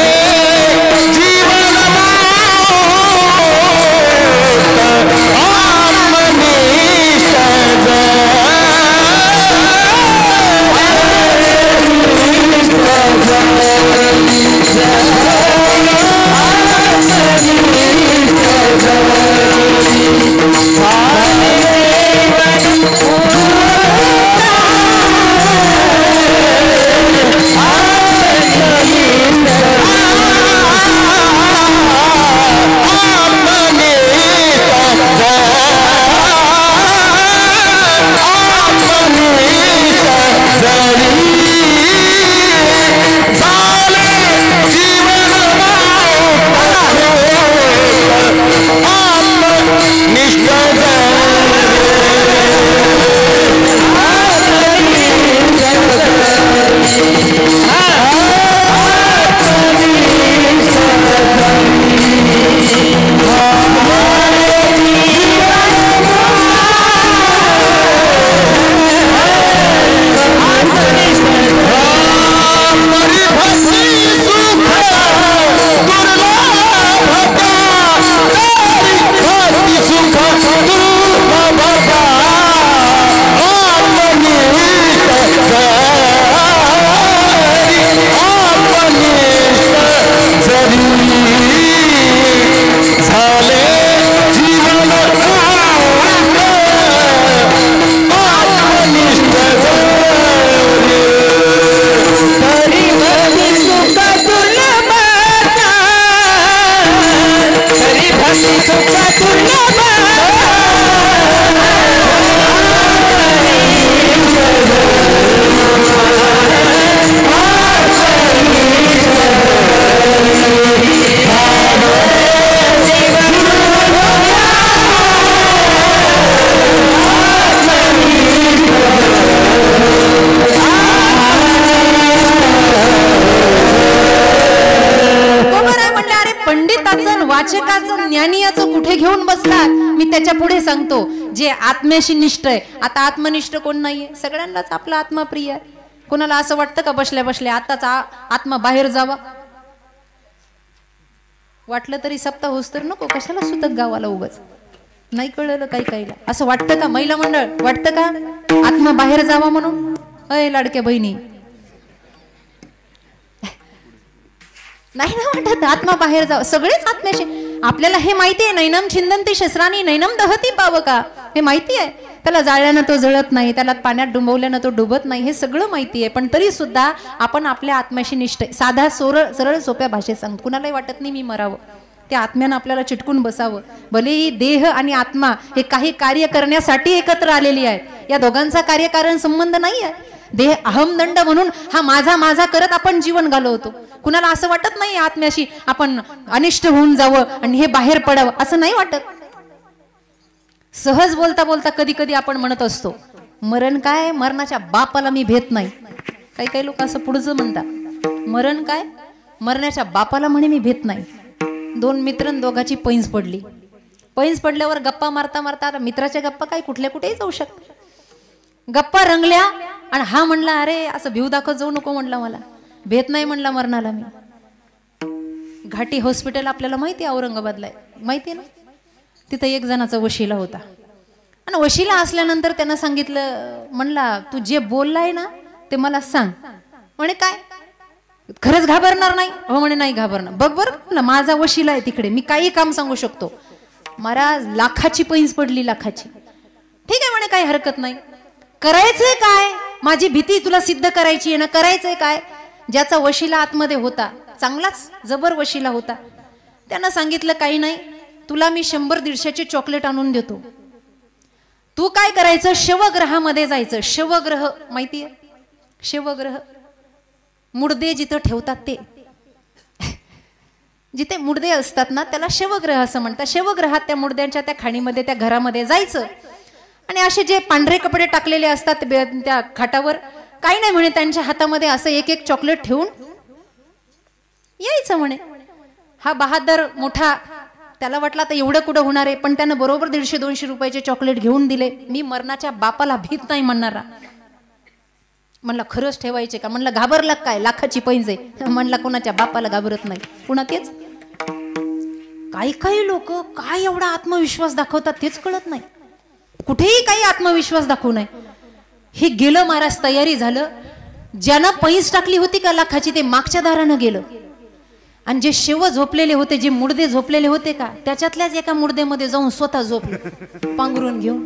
वाचकाचं ज्ञानीयाचं कुठे घेऊन बसलात. मी त्याच्या पुढे सांगतो जे आत्म्याशी निष्ठ आहे. आता आत्मनिष्ठ कोण नाहीये, सगळ्यांनाच आपला आत्मा प्रिय आहे. कोणाला असं वाटतं का बसल्या बसल्या आताच आत्मा बाहेर जावा? वाटलं तरी सप्ताह होस तर नको, कशाला सुतक गावाला उगाच. नाही कळलं काही काहीला असं वाटतं का? महिला मंडळ वाटतं का आत्मा बाहेर जावा म्हणून? अय लाडक्या बहिणी, नाही ना वाटत आत्मा बाहेर जावं. सगळेच आत्म्याचे आपल्याला हे माहिती आहे. नैनम छिंदंती शस्त्रानी नैनम दहती पावका, हे माहिती आहे. त्याला जाळल्यानं तो जळत नाही, त्याला पाण्यात डुंबवल्यानं तो डुबत नाही, हे सगळं माहिती आहे. पण तरी सुद्धा आपण आपल्या आत्म्याशी निष्ठ, साधा सरळ सोप्या भाषेत सांगतो. कुणालाही वाटत नाही मी मरावं, त्या आत्म्यानं आपल्याला चिटकून बसावं. भलेही देह आणि आत्मा हे काही कार्य करण्यासाठी एकत्र आलेली आहे. या दोघांचा कार्यकारण संबंध नाही आहे. देह अहमदंड म्हणून हा माझा माझा करत आपण जीवन घालवतो. कुणाला असं वाटत नाही आत्म्याशी आपण अनिष्ट होऊन जावं आणि हे बाहेर पडावं, असं नाही वाटत. सहज बोलता बोलता कधी कधी आपण म्हणत असतो, मरण काय, मरणाच्या बापाला मी भेट नाही. काही काही लोक असं पुढचं म्हणतात, मरण काय, मरण्याच्या बापाला म्हणे मी भेट नाही. दोन मित्र दोघाची पैंज पडली. पैंज पडल्यावर गप्पा मारता मारता, आता मित्राच्या गप्पा काय कुठल्या कुठेही जाऊ शकते. गप्पा रंगल्या आणि हा म्हणला, अरे असं भिव दाखवत जाऊ नको म्हणला, मला भेट नाही म्हणला मरणाला मी. घाटी हॉस्पिटल आपल्याला माहिती आहे, औरंगाबादला माहिती आहे ना. तिथं एक जणाचा वशिला होता आणि वशिला असल्यानंतर त्यानं सांगितलं, म्हणला तू जे बोललाय ना ते मला सांग. म्हणे काय, खरंच घाबरणार नाही? हो म्हणे नाही घाबरणार. बघ बरं माझा वशिला आहे तिकडे, मी काही काम सांगू शकतो. महाराज लाखाची पैंज पडली, लाखाची. ठीक आहे म्हणे काही हरकत नाही. करायचंय काय, माझी भीती तुला सिद्ध करायची आहे ना, करायचंय काय. ज्याचा वशिला आतमध्ये होता, चांगलाच जबर वशिला होता, त्यानं सांगितलं काही नाही, तुला मी 100-150चे चॉकलेट आणून देतो. तू काय करायचं, शवग्रहामध्ये जायचं. शवग्रह माहितीये, शवग्रह मुर्दे जिथं ठेवतात ते, जिथे मुर्दे असतात ना त्याला शवग्रह असं म्हणतात. शवग्रहात त्या मुर्द्यांच्या त्या खाणीमध्ये, त्या घरामध्ये जायचं आणि असे जे पांढरे कपडे टाकलेले असतात त्या खाटावर, काही नाही म्हणे, त्यांच्या हातामध्ये असं एक एक चॉकलेट ठेवून यायचं म्हणे. हा बहादर मोठा, त्याला वाटलं आता एवढं कुठं होणार आहे, पण त्यानं बरोबर 150-200 रुपयाचे चॉकलेट घेऊन दिले. मी मरणाच्या बापाला भीत नाही म्हणणारा. म्हणला खरंच ठेवायचे का? म्हणलं घाबरला काय, लाखाची पैंज आहे. म्हणला कोणाच्या बापाला घाबरत नाही. पुन्हा तेच काही काही लोक काय एवढा आत्मविश्वास दाखवतात तेच कळत नाही. कुठेही काही आत्मविश्वास दाखवू नये. हे गेलं महाराज, तयारी झालं. ज्यानं पैंज टाकली होती का लाखाची, ते मागच्या दारानं गेलं. आणि जे शेव झोपलेले होते, जे मुर्दे झोपलेले होते का, त्याच्यातल्याच एका मुर्देमध्ये जाऊन स्वतः झोपले पांघरून घेऊन.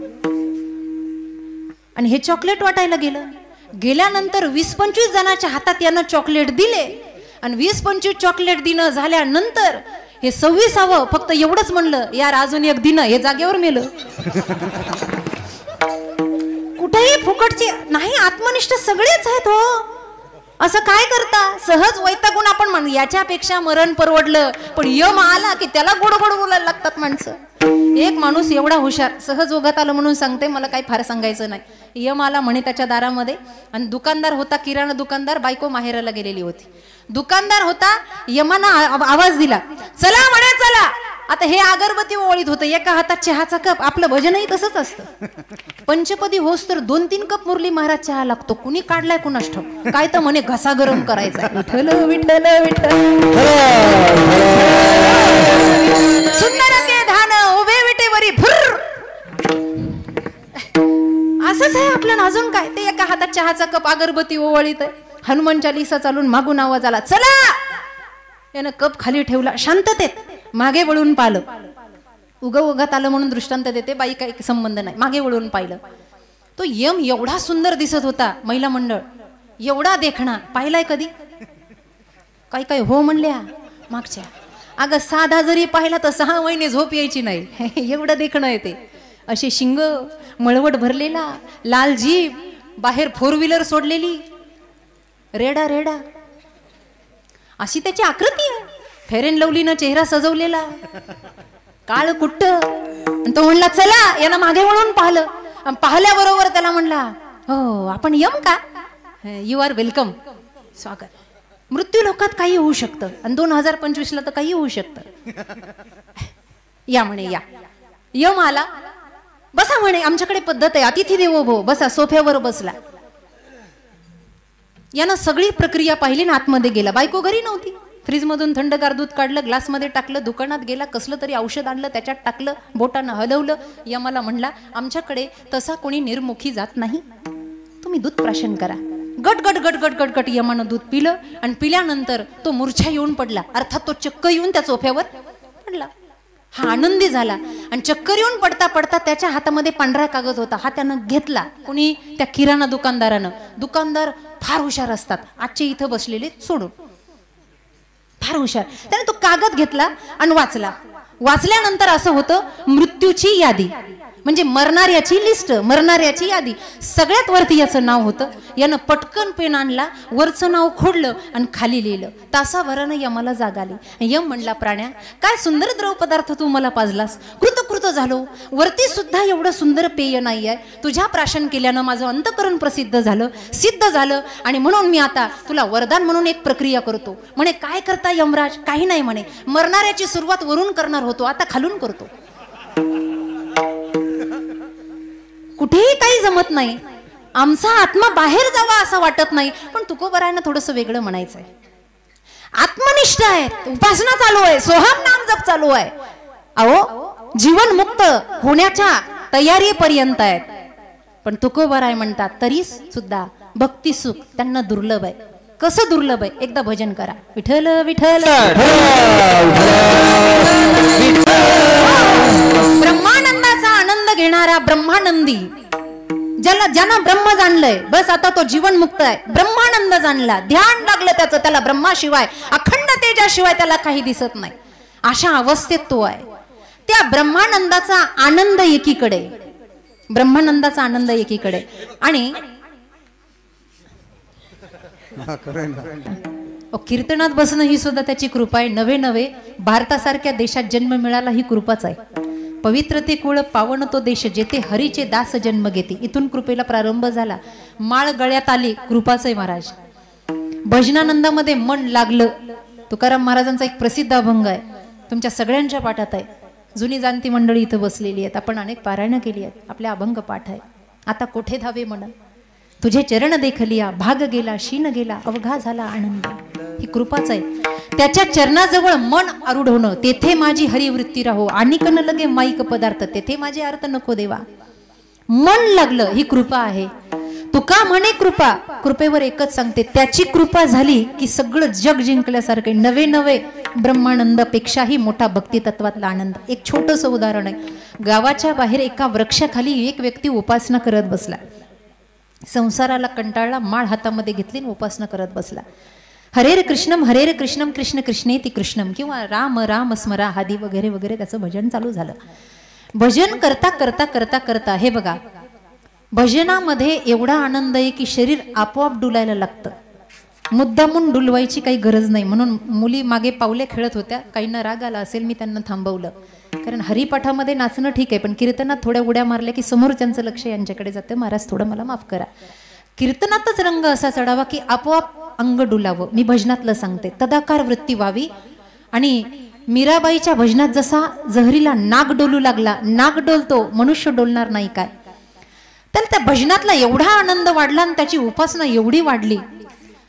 आणि हे चॉकलेट वाटायला गेलं. गेल्यानंतर 20-25 जणांच्या हातात यानं चॉकलेट दिले. आणि 20-25 चॉकलेट दिनं झाल्यानंतर हे 26वं फक्त एवढंच म्हणलं, यार अजून एक दिन, हे जागेवर मेलं. कुठेही फुकटचे नाही, आत्मनिष्ठ सगळेच आहेत हो. असं काय करता, सहज वैतागून आपण म्हण याच्यापेक्षा मरण परवडलं, पण यम आला की त्याला गोड गोड बोलायला लागतात माणसं. एक माणूस एवढा हुशार, सहज ओघात आलं म्हणून सांगते, मला काही फार सांगायचं नाही. यम आला म्हणे त्याच्या दारामध्ये, आणि दुकानदार होता, किराणा दुकानदार, बायको माहेराला गेलेली होती. दुकानदार होता, यमाना आवाज दिला, चला म्हणे चला. आता हे अगरबत्ती ओळीत होतं, एका हातात चहाचा कप. आपलं भजनही तसंच असतं. पंचपदी होस तर 2-3 कप मुरली महाराज चहा लागतो. कुणी काढलाय कुणास ठाऊक, काय तर म्हणे घसा गरम करायचा. विठ्ठल विठ्ठल विठ्ठल सुंदर के धान उभे विटेवरी फुर. असंच आहे आपल्याला. अजून काय, ते एका हातात चहाचा कप, अगरबत्ती ओवाळीत आहे. हनुमान चालीसा चालून मागून आवाज आला, चला. यानं कप खाली ठेवला, शांततेत मागे वळून पाहिलं. उगत आलं म्हणून दृष्टांत देते, बाई काही संबंध नाही. मागे वळून पाहिलं, तो यम एवढा सुंदर दिसत होता. महिला मंडळ एवढा देखणा पाहिलाय कधी? काही काही हो म्हणल्या मागच्या. अगं साधा जरी पाहिला तर 6 महिने झोप यायची नाही, एवढं देखणं येते. असे शिंग, मळवट भरलेला, लाल जीभ, बाहेर 4 व्हीलर सोडलेली, रेडा रेडा अशी त्याची आकृती आहे. फेर अँड लवलीनं चेहरा सजवलेला, काळ कुट्ट. तो म्हणला चला. यानं मागे वळून पाहिलं. पाहिल्याबरोबर त्याला म्हणला, हो आपण यम का? यू आर वेलकम, स्वागत. मृत्यू लोकात काही होऊ शकतं आणि 2025ला तर काही होऊ शकतं. या म्हणे, या. यम आला, बसा म्हणे, आमच्याकडे पद्धत आहे, अतिथी देवो भव. बसा. सोफ्यावर बसला. यानं सगळी प्रक्रिया पाहिली ना आतमध्ये गेला. बायको घरी नव्हती. फ्रीजमधून थंडगार दूध काढलं, ग्लासमध्ये टाकलं, दुकानात गेला, कसलं तरी औषध आणलं, त्याच्यात टाकलं, बोटानं हलवलं. यमाला म्हणला, आमच्याकडे तसा कोणी निर्मुखी जात नाही, तुम्ही दूध प्राशन करा. गट गट गट गट गट गट यमानं दूध पिलं आणि पिल्यानंतर तो मूर्छा येऊन पडला. अर्थात तो चक्क येऊन त्या सोफ्यावर पडला. हा आनंदी झाला आणि चक्कर येऊन पडता पडता त्याच्या हातामध्ये पांढरा कागद होता. हा त्यानं घेतला. कोणी? त्या किराणा दुकानदारानं. दुकानदार फार हुशार असतात, आजचे इथं बसलेले सोडून, फार हुशार. त्याने तो कागद घेतला आणि वाचला. वाचल्यानंतर असं होतं, मृत्यूची यादी, म्हणजे मरणाऱ्याची लिस्ट, मरणाऱ्याची यादी. सगळ्यात वरती याचं नाव होतं. यानं पटकन पेन आणला, वरचं नाव खोडलं आणि खाली लिहिलं. तासाभरानं यमाला जाग आली. यम म्हणला, प्राण्या, काय सुंदर द्रवपदार्थ तू मला पाजलास, कृतकृत झालो. वरती सुद्धा एवढं सुंदर पेय नाही आहे. तुझ्या प्राशन केल्यानं माझं अंतकरण प्रसिद्ध झालं, सिद्ध झालं, आणि म्हणून मी आता तुला वरदान म्हणून एक प्रक्रिया करतो. म्हणे, काय करता यमराज? काही नाही म्हणे, मरणाऱ्याची सुरुवात वरून करणार होतो, आता खालून करतो. कुठेही काही जमत नाही. आमचा आत्मा बाहेर जावा असं वाटत नाही. पण तुकोबरायनं थोडंसं वेगळं म्हणायचंय. आत्मनिष्ठ आहेत, उपासना चालू आहे, सोहम नाम जप चालू आहे. अहो, जीवन मुक्त होण्याच्या तयारीपर्यंत आहेत. पण तुकोबराय म्हणतात, तरी सुद्धा भक्ती सुख त्यांना दुर्लभ आहे. कसं दुर्लभ आहे? एकदा भजन करा. विठ्ठल विठ्ठल ब्रह्मानंदाचा आनंद घेणारा ब्रह्मानंदी, ज्यानं ब्रह्म जाणलंय, बस आता तो जीवन मुक्त आहे. ब्रह्मानंद जाणला, ध्यान लागलं त्याचं, त्याला ब्रह्माशिवाय, अखंड तेजाशिवाय त्याला काही दिसत नाही. अशा अवस्थेत तो आहे. त्या ब्रह्मानंदाचा आनंद एकीकडे, ब्रह्मानंदाचा आनंद एकीकडे, आणि कीर्तनात बसणं ही सुद्धा त्याची कृपा आहे. नवे नवे भारतासारख्या देशात जन्म मिळाला ही कृपाच आहे. पवित्र ते कुळ पावन तो देश, जेथे हरीचे दास जन्म घेते. इथून कृपेला प्रारंभ झाला. माळ गळ्यात आली, कृपाच आहे महाराज. भजनानंदामध्ये मन लागलं. तुकाराम महाराजांचा एक प्रसिद्ध अभंग आहे, तुमच्या सगळ्यांच्या पाठात आहे. जुनी जाणती मंडळी इथं बसलेली आहेत, आपण अनेक पारायणं केली आहेत, आपल्या अभंग पाठ आहे. आता कोठे धावे मन, तुझे चरण देखलिया, भाग गेला शीन गेला, अवघा झाला आनंद. ही कृपाच आहे. त्याच्या चरणाजवळ मन आरूढ होणं, तेथे माझी हरिवृत्ती राहो, आणिकन लगे माईक पदार्थ, तेथे माझे अर्थ नको देवा. मन लागलं, ही कृपा आहे. तुका म्हणे कृपा, कृपेवर एकच सांगते, त्याची कृपा झाली की सगळं जग जिंकल्यासारखे. नवे नवे ब्रह्मानंदापेक्षाही मोठा भक्ती तत्वातला आनंद. एक छोटंसं उदाहरण आहे. गावाच्या बाहेर एका वृक्षाखाली एक व्यक्ती उपासना करत बसला. संसाराला कंटाळला, माळ हातामध्ये घेतली आणि उपासना करत बसला. हरेर कृष्णम कृष्ण कृष्णेति कृष्णम, किंवा राम राम स्मरा हादी वगैरे वगैरे त्याचं भजन चालू झालं. भजन करता करता करता करता, हे बघा, भजनामध्ये एवढा आनंद आहे की शरीर आपोआप डुलायला लागतं. मुद्दामून डुलवायची काही गरज नाही. म्हणून मुली मागे पावले खेळत होत्या, काहींना राग आला असेल, मी त्यांना थांबवलं. कारण हरिपाठामध्ये नाचणं ठीक आहे, पण कीर्तनात थोड्या उड्या मारल्या की समोरच्यांचं लक्ष यांच्याकडे जातं. महाराज थोडं मला माफ करा. कीर्तनातच रंग असा चढावा की आपोआप अंग डुलावं. मी भजनातलं सांगते, तदाकार वृत्ती व्हावी. आणि मीराबाईच्या भजनात जसा जहरीला नाग डोलू लागला, नाग डोलतो, मनुष्य डोलणार नाही काय. तर त्या भजनातला एवढा आनंद वाढला आणि त्याची उपासना एवढी वाढली.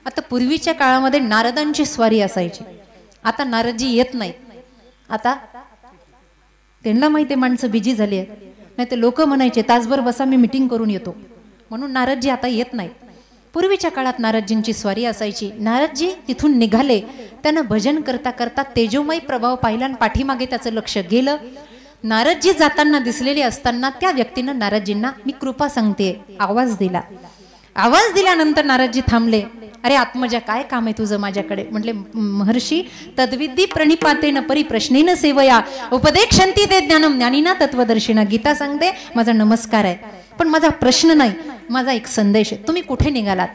आता पूर्वीच्या काळामध्ये नारदांची स्वारी असायची. आता नारदजी येत नाहीत. आता त्यांना माहिती, माणसं बिजी झाली आहेत. नाही तर लोक म्हणायचे, तासभर बसा, मी मिटिंग करून येतो. म्हणून नारदजी आता येत नाहीत. पूर्वीच्या काळात नारदजींची स्वारी असायची. नारदजी तिथून निघाले. त्यानं भजन करता करता तेजोमय प्रभाव पाहिला आणि पाठीमागे त्याचं लक्ष गेलं. नारदजी जाताना दिसलेले असताना त्या व्यक्तीनं नारदजींना मी कृपा सांगते आवाज दिला. आवाज दिल्यानंतर नारदजी थांबले. अरे आत्मजा, काय काम आहे तुझं माझ्याकडे? म्हटले, महर्षी, तद्विद्धी प्रणिपातेन परिप्रश्नेन सेवया उपदेक्षन्ति ते ज्ञानम ज्ञानिना तत्वदर्शिना. गीता सांगते, माझा नमस्कार आहे, पण माझा प्रश्न नाही, माझा एक संदेश आहे. तुम्ही कुठे निघालात?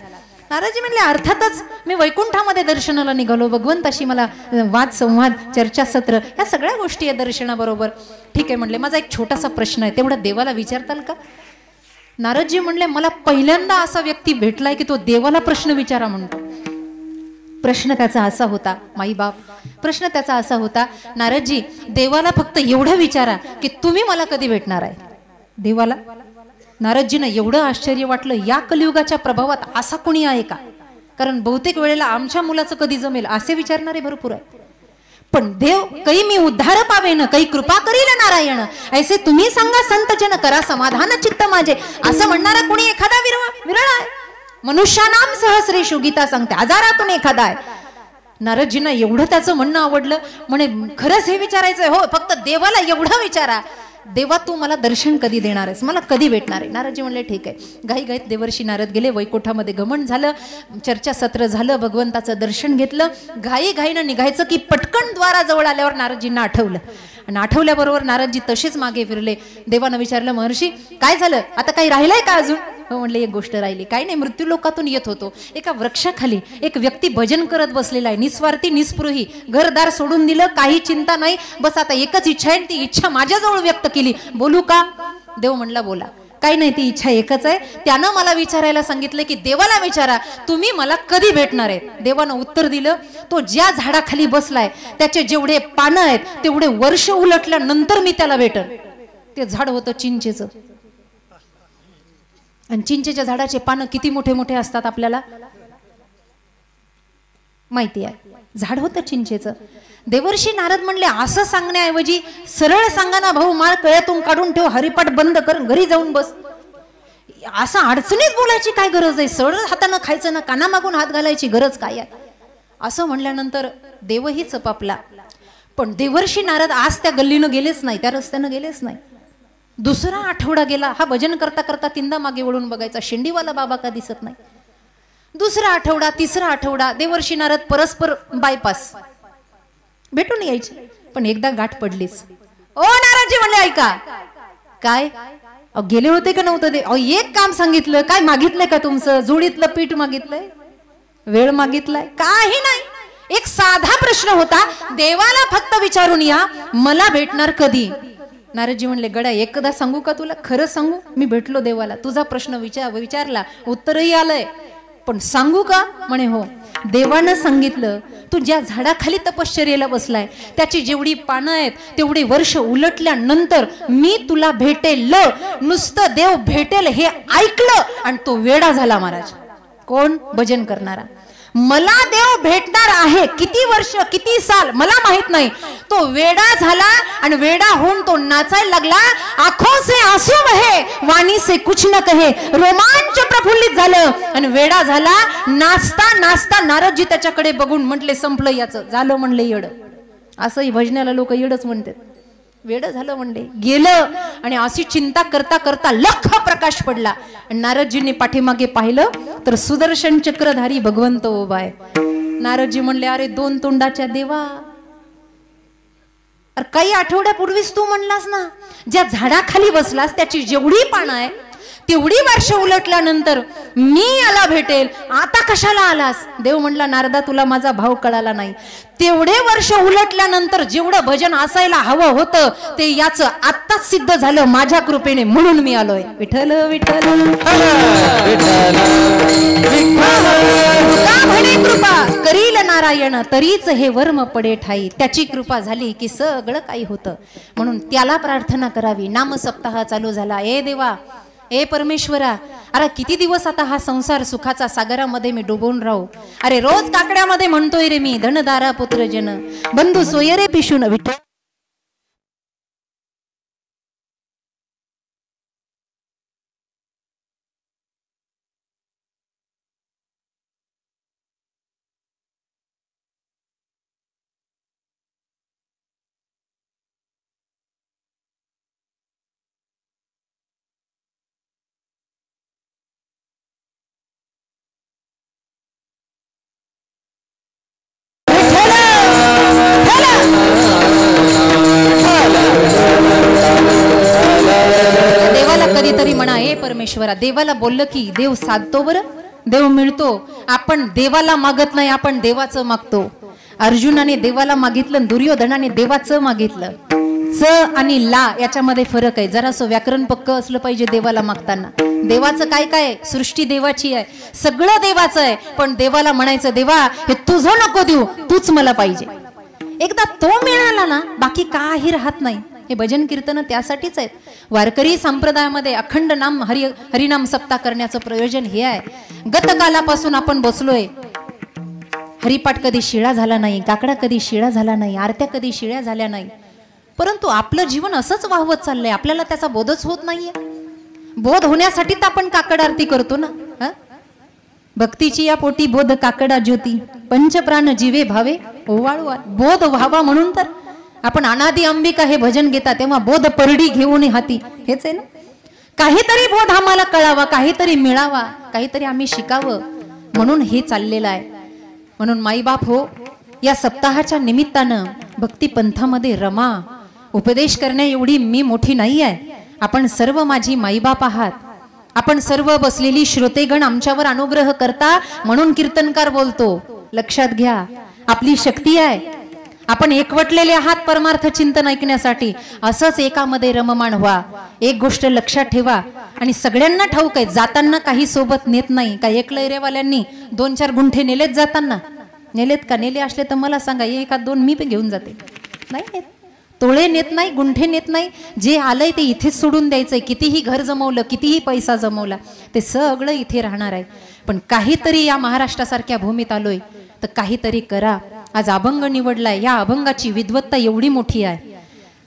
नारदजी म्हणले, अर्थातच मी वैकुंठामध्ये दर्शनाला निघालो. भगवंताशी मला वाद संवाद, चर्चासत्र, या सगळ्या गोष्टी आहे दर्शनाबरोबर. ठीक आहे म्हणले, माझा एक छोटासा प्रश्न आहे, तेवढा देवाला विचारताल का? नारदजी म्हणले, मला पहिल्यांदा असा व्यक्ती भेटलाय की तो देवाला प्रश्न विचारा म्हणतो. प्रश्न त्याचा असा होता, माईबाप, प्रश्न त्याचा असा होता, नारदजी, देवाला फक्त एवढं विचारा की तुम्ही मला कधी भेटणार आहे? देवाला? नारदजींना एवढं आश्चर्य वाटलं, या कलियुगाच्या प्रभावात असा कोणी आहे का? कारण बहुतेक वेळेला आमच्या मुलाचं कधी जमेल असे विचारणारे भरपूर आहेत. पण देव काही मी उद्धार पावेन, काही कृपा करील नारायण, ऐसे तुम्ही सांगा संत जन, करा समाधान चित्त माझे, असं म्हणणारा कोणी एखादा विरळ आहे. मनुष्यानाम सहस्रेषु, गीता सांगते, हजारातून एखादा आहे. नारदजींना एवढं त्याचं म्हणणं आवडलं, म्हणे खरंच हे विचारायचंय? हो, फक्त देवाला एवढं विचारा, देवा तू मला दर्शन कधी देणार आहेस, मला कधी भेटणार आहे? नारदजी म्हणले ठीक आहे. घाईघाईत देवर्षी नारद गेले, वैकुंठामध्ये गमन झालं, चर्चा सत्र झालं, भगवंताचं दर्शन घेतलं. घाईघाईनं निघायचं की पटकन द्वाराजवळ आल्यावर नारदजींना आठवलं, आणि आठवल्याबरोबर नारदजी तसेच मागे फिरले. देवानं विचारलं, महर्षी काय झालं, आता काही राहिलंय का अजून? हो म्हणले, एक गोष्ट राहिली. काही नाही, मृत्यू लोकातून येत होतो, एका वृक्षाखाली एक व्यक्ती भजन करत बसलेला आहे, निस्वार्थी निस्पृही, घरदार सोडून दिलं, काही चिंता नाही, बस आता एकच इच्छा आहे, ती इच्छा माझ्याजवळ व्यक्त केली, बोलू का? देव म्हणला बोला. काही नाही, ती इच्छा एकच आहे. त्यानं मला विचारायला सांगितलं की देवाला विचारा तुम्ही मला कधी भेटणार आहे. देवानं उत्तर दिलं, तो ज्या झाडाखाली बसलाय त्याचे जेवढे पानं आहेत तेवढे वर्ष उलटल्यानंतर मी त्याला भेटन. ते झाड होतं चिंचेचं, आणि चिंचेच्या झाडाचे पानं किती मोठे मोठे असतात आपल्याला माहिती आहे. झाड होतं चिंचेचं. देवर्षी नारद म्हणले, असं सांगण्याऐवजी सरळ सांगा ना भाऊ, माळ कळ्यातून काढून ठेव, हरिपाठ बंद कर, घरी जाऊन बस. असं अडचणीत बोलायची काय गरज आहे? सरळ हातानं खायचं ना, कानामागून हात घालायची गरज काय आहे? असं म्हणल्यानंतर देवही चपापला. पण देवर्षी नारद आज त्या गल्लीनं गेलेच नाही, त्या रस्त्यानं गेलेच नाही. दुसरा आठवडा गेला, हा भजन करता करता किंदा मागे वळून बघायचा, शेंडीवाला बाबा का दिसत नाही. दुसरा आठवडा, तिसरा आठवडा, देवर्षी नारद परस्पर बायपास भेटून यायचे. पण एकदा गाठ पडलीच. ओ नारदजी म्हणले, ऐका काय गेले होते का नव्हतं ते? एक काम सांगितलं, काय मागितलंय का तुमचं? जोडीतलं पीठ मागितलंय, वेळ मागितलाय? काही नाही, एक साधा प्रश्न होता, देवाला फक्त विचारून या मला भेटणार कधी. नारदजी म्हणले, गड्या एकदा सांगू का तुला? खरं सांगू, मी भेटलो देवाला, तुझा प्रश्न विचारला, उत्तरही आलंय, पण सांगू का? म्हणे हो. देवानं सांगितलं, तू ज्या झाडाखाली तपश्चर्येला बसलाय त्याची जेवढी पानं आहेत तेवढे वर्ष उलटल्यानंतर मी तुला भेटेल. नुसतं देव भेटेल हे ऐकलं आणि तो वेडा झाला महाराज. कोण? भजन करणारा. मला देव भेटणार आहे, किती वर्ष किती साल मला माहित नाही, तो वेडा झाला आणि वेडा होऊन तो नाचायला लागला. आंखों से आंसू बहे, वाणी से कुछ न कहे, रोमांच प्रफुल्लित झालं आणि वेडा झाला. नाचता नाचता नारदजी त्याच्याकडे बघून म्हटले, संपलं याचं, झालं म्हणले येड. असंही भजनाला लोक येडच म्हणतात. वेड झालं म्हणले, गेलं. आणि अशी चिंता करता करता लख प्रकाश पडला. नारदजींनी पाठीमागे पाहिलं तर सुदर्शन चक्रधारी भगवंत उभा आहे. नारदजी म्हणले, अरे दोन तोंडाच्या देवा, अरे काही आठवड्यापूर्वीच तू म्हणलास ना, ज्या झाडाखाली बसलास त्याची जेवढी पानं आहे तेवढी वर्ष उलटल्यानंतर मी याला भेटेल, आता कशाला आलास? देव म्हणला, नारदा तुला माझा भाव कळाला नाही. तेवढे वर्ष उलटल्यानंतर जेवढं भजन असायला हवं होतं ते याचं आत्ताच सिद्ध झालं माझ्या कृपेने, म्हणून मी आलोय. विठ्ठल विठ्ठल म्हणे, कृपा करील नारायण, तरीच हे वर्म पडे ठाई. त्याची कृपा झाली की सगळं काही होतं. म्हणून त्याला प्रार्थना करावी. नाम सप्ताह चालू झाला. ए देवा, ए परमेश्वरा, अरे किती दिवस आता हा संसार सुखाचा सागरामध्ये मी डुबून राहू? अरे रोज काकड्यामध्ये म्हणतोय रे मी, धनदारा पुत्र जन बंधू सोयरे पिशून. विठ्ठल कधीतरी म्हणा, ए परमेश्वरा. देवाला बोललं की देव साधतो, बरं देव मिळतो. आपण देवाला मागत नाही, आपण देवाचं मागतो. अर्जुनाने देवाला मागितलं, दुर्योधनाने देवाचं मागितलं. च आणि ला याच्यामध्ये फरक आहे. जरासं व्याकरण पक्क असलं पाहिजे देवाला मागताना. देवाचं काय काय? सृष्टी देवाची आहे, सगळं देवाचं आहे, पण देवाला म्हणायचं, देवा हे तुझं नको देऊ, तूच मला पाहिजे. एकदा तो मिळाला ना, बाकी काही राहत नाही. हे भजन कीर्तन त्यासाठीच आहेत. वारकरी संप्रदायामध्ये अखंड नाम हरिनाम सप्ताह करण्याचं प्रयोजन हे आहे. गतकालापासून आपण बसलोय, हरिपाठ कधी शिळा झाला नाही, काकडा कधी शिळा झाला नाही, आरत्या कधी शिळ्या झाल्या नाही, परंतु आपलं जीवन असंच वाहवत चाललंय, आपल्याला त्याचा बोधच होत नाहीये. बोध होण्यासाठी तर आपण काकड आरती करतो ना. भक्तीची या पोटी बोध काकडा ज्योती, पंचप्राण जीवे भावे ओवाळू. बोध व्हावा म्हणून तर आपण अनादी अंबिका हे भजन घेता, तेव्हा बोध परडी घेऊन हाती, हेच आहे ना. काहीतरी बोध आम्हाला कळावा, काहीतरी मिळावा, काहीतरी आम्ही शिकावं, म्हणून हे चाललेलं आहे. म्हणून माईबाप हो, या सप्ताहाच्या निमित्तानं भक्ती पंथामध्ये रमा. उपदेश करण्या एवढी मी मोठी नाही आहे. आपण सर्व माझी माईबाप आहात. आपण सर्व बसलेली श्रोतेगण आमच्यावर अनुग्रह करता म्हणून कीर्तनकार बोलतो. लक्षात घ्या, आपली शक्ती आहे. आपण एकवटलेले आहात परमार्थ चिंतन ऐकण्यासाठी. असंच एकामध्ये रममाण व्हा. एक गोष्ट लक्षात ठेवा, आणि सगळ्यांना ठाऊक आहे, जाताना काही सोबत नेत नाही. का एकलैरेवाल्यांनी 2-4 गुंठे नेलेत जाताना? नेलेत का? नेले असले तर मला सांगा, 1-2 मी पण घेऊन जाते. नाही नेत, तोळे नेत नाही, गुंठे नेत नाही. जे आलंय ते इथेच सोडून द्यायचंय. कितीही घर जमवलं, कितीही पैसा जमवला, ते सगळं इथे राहणार आहे. पण काहीतरी या महाराष्ट्रासारख्या भूमीत आलोय तर काहीतरी करा. आज अभंग निवडलाय. या अभंगाची विद्वत्ता एवढी मोठी आहे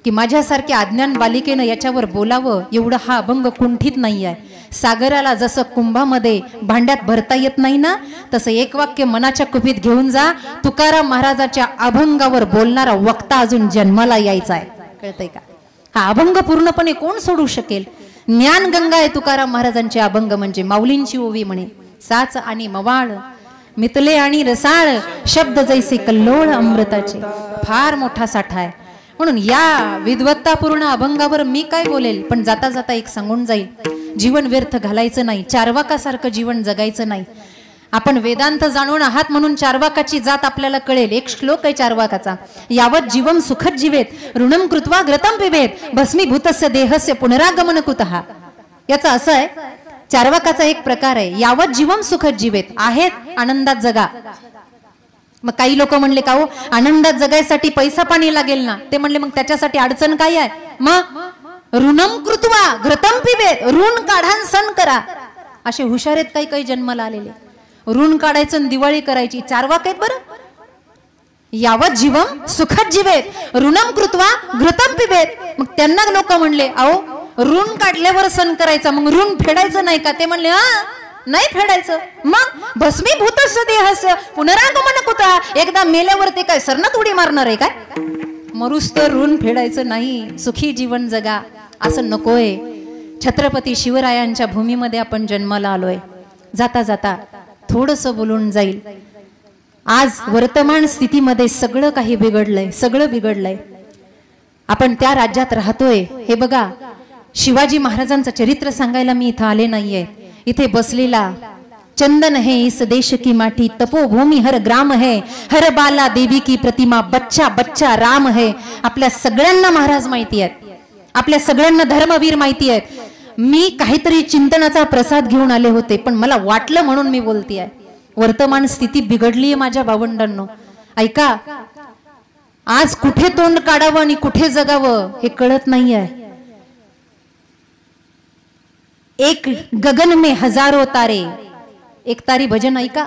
की माझ्यासारख्या अज्ञान बालिकेनं याच्यावर बोलावं एवढं हा अभंग कुंठित नाही आहे. सागराला जसं कुंभामध्ये भांड्यात भरता येत नाही ना, तसं एक वाक्य मनाच्या कुपीत घेऊन जा. तुकाराम महाराजाच्या अभंगावर बोलणारा वक्ता अजून जन्माला यायचा आहे. कळतंय का? हा अभंग पूर्णपणे कोण सोडू शकेल? ज्ञानगंगा आहे तुकाराम महाराजांचे अभंग म्हणजे. माऊलींची ओवी म्हणे, साच आणि मवाळ मितले आणि रसाळ, शब्द जैसे कल्लोळ अमृताचे. फार मोठा साठा आहे. म्हणून या विद्वत्तापूर्ण अभंगावर मी काय बोलेल, पण जाता जाता एक सांगून जाईल. जीवन व्यर्थ घालायचं नाही, चार्वाकासारखं जीवन जगायचं नाही. आपण वेदांत जाणून आहात म्हणून चार्वाकाची जात आपल्याला कळेल. एक श्लोक आहे चार्वाकाचा, यावत जीवम सुखद जीवेत ऋणम कृत्वा घृतम पिबेत भस्मीभूतस्य देहस्य पुनरागमन कुतः. याचा असं आहे, चार्वाकाचा एक प्रकार आहे, यावत जीवम सुखद जीवेत, आहेत आनंदात जगा. मग काही लोक म्हणले का हो, आनंदात जगायसाठी पैसा पाणी लागेल ना? ते म्हणले मग त्याच्यासाठी अडचण काय आहे? मग ऋणम कृत्वा घृतम पिबेत, ऋण काढा सण करा. असे हुशार आहेत काही काही जन्माला आलेले. ऋण काढायचं दिवाळी करायची. चार्वाक आहेत बरं. यावत जीवम सुखद जीवेत ऋणम कृत्वा घृतम पिबेत. मग त्यांना लोक म्हणले, अहो ऋण काढल्यावर सण करायचा, मग ऋण फेडायचं नाही का? ते म्हणले हा नाही फेडायचं. मग भस्मीभूतस्य देहस्य पुनरागमन कुतः. एकदा मेल्यावर ते काय सरनात उडी मारणार आहे काय? मरुस तर ऋण फेडायचं नाही, सुखी जीवन जगा. असं नकोय. छत्रपती शिवरायांच्या भूमीमध्ये आपण जन्माला आलोय. जाता जाता थोडंसं बोलून जाईल. आज वर्तमान स्थितीमध्ये सगळं काही बिघडलंय, सगळं बिघडलंय. आपण त्या राज्यात राहतोय. हे बघा, शिवाजी महाराजांचं चरित्र सांगायला मी इथं आले नाहीये. इथे बसलेला चंदन है इस देश की माटी, तपोभूमि हर ग्राम है, हर बाला देवी की प्रतिमा, बच्चा बच्चा राम है. आपल्या सगळ्यांना महाराज माहिती आहेत, आपल्या सगळ्यांना धर्मवीर माहिती आहेत. मी काहीतरी चिंतनाचा प्रसाद घेऊन आले होते, पण मला वाटलं म्हणून मी बोलतेय. वर्तमान स्थिती बिघडलीये माझ्या भावंडांनो. ऐका, आज कुठे तोंड काढावं आणि कुठे जगावं हे कळत नाहीये. एक गगन में हजारों तारे, एक तारी भजन ऐका.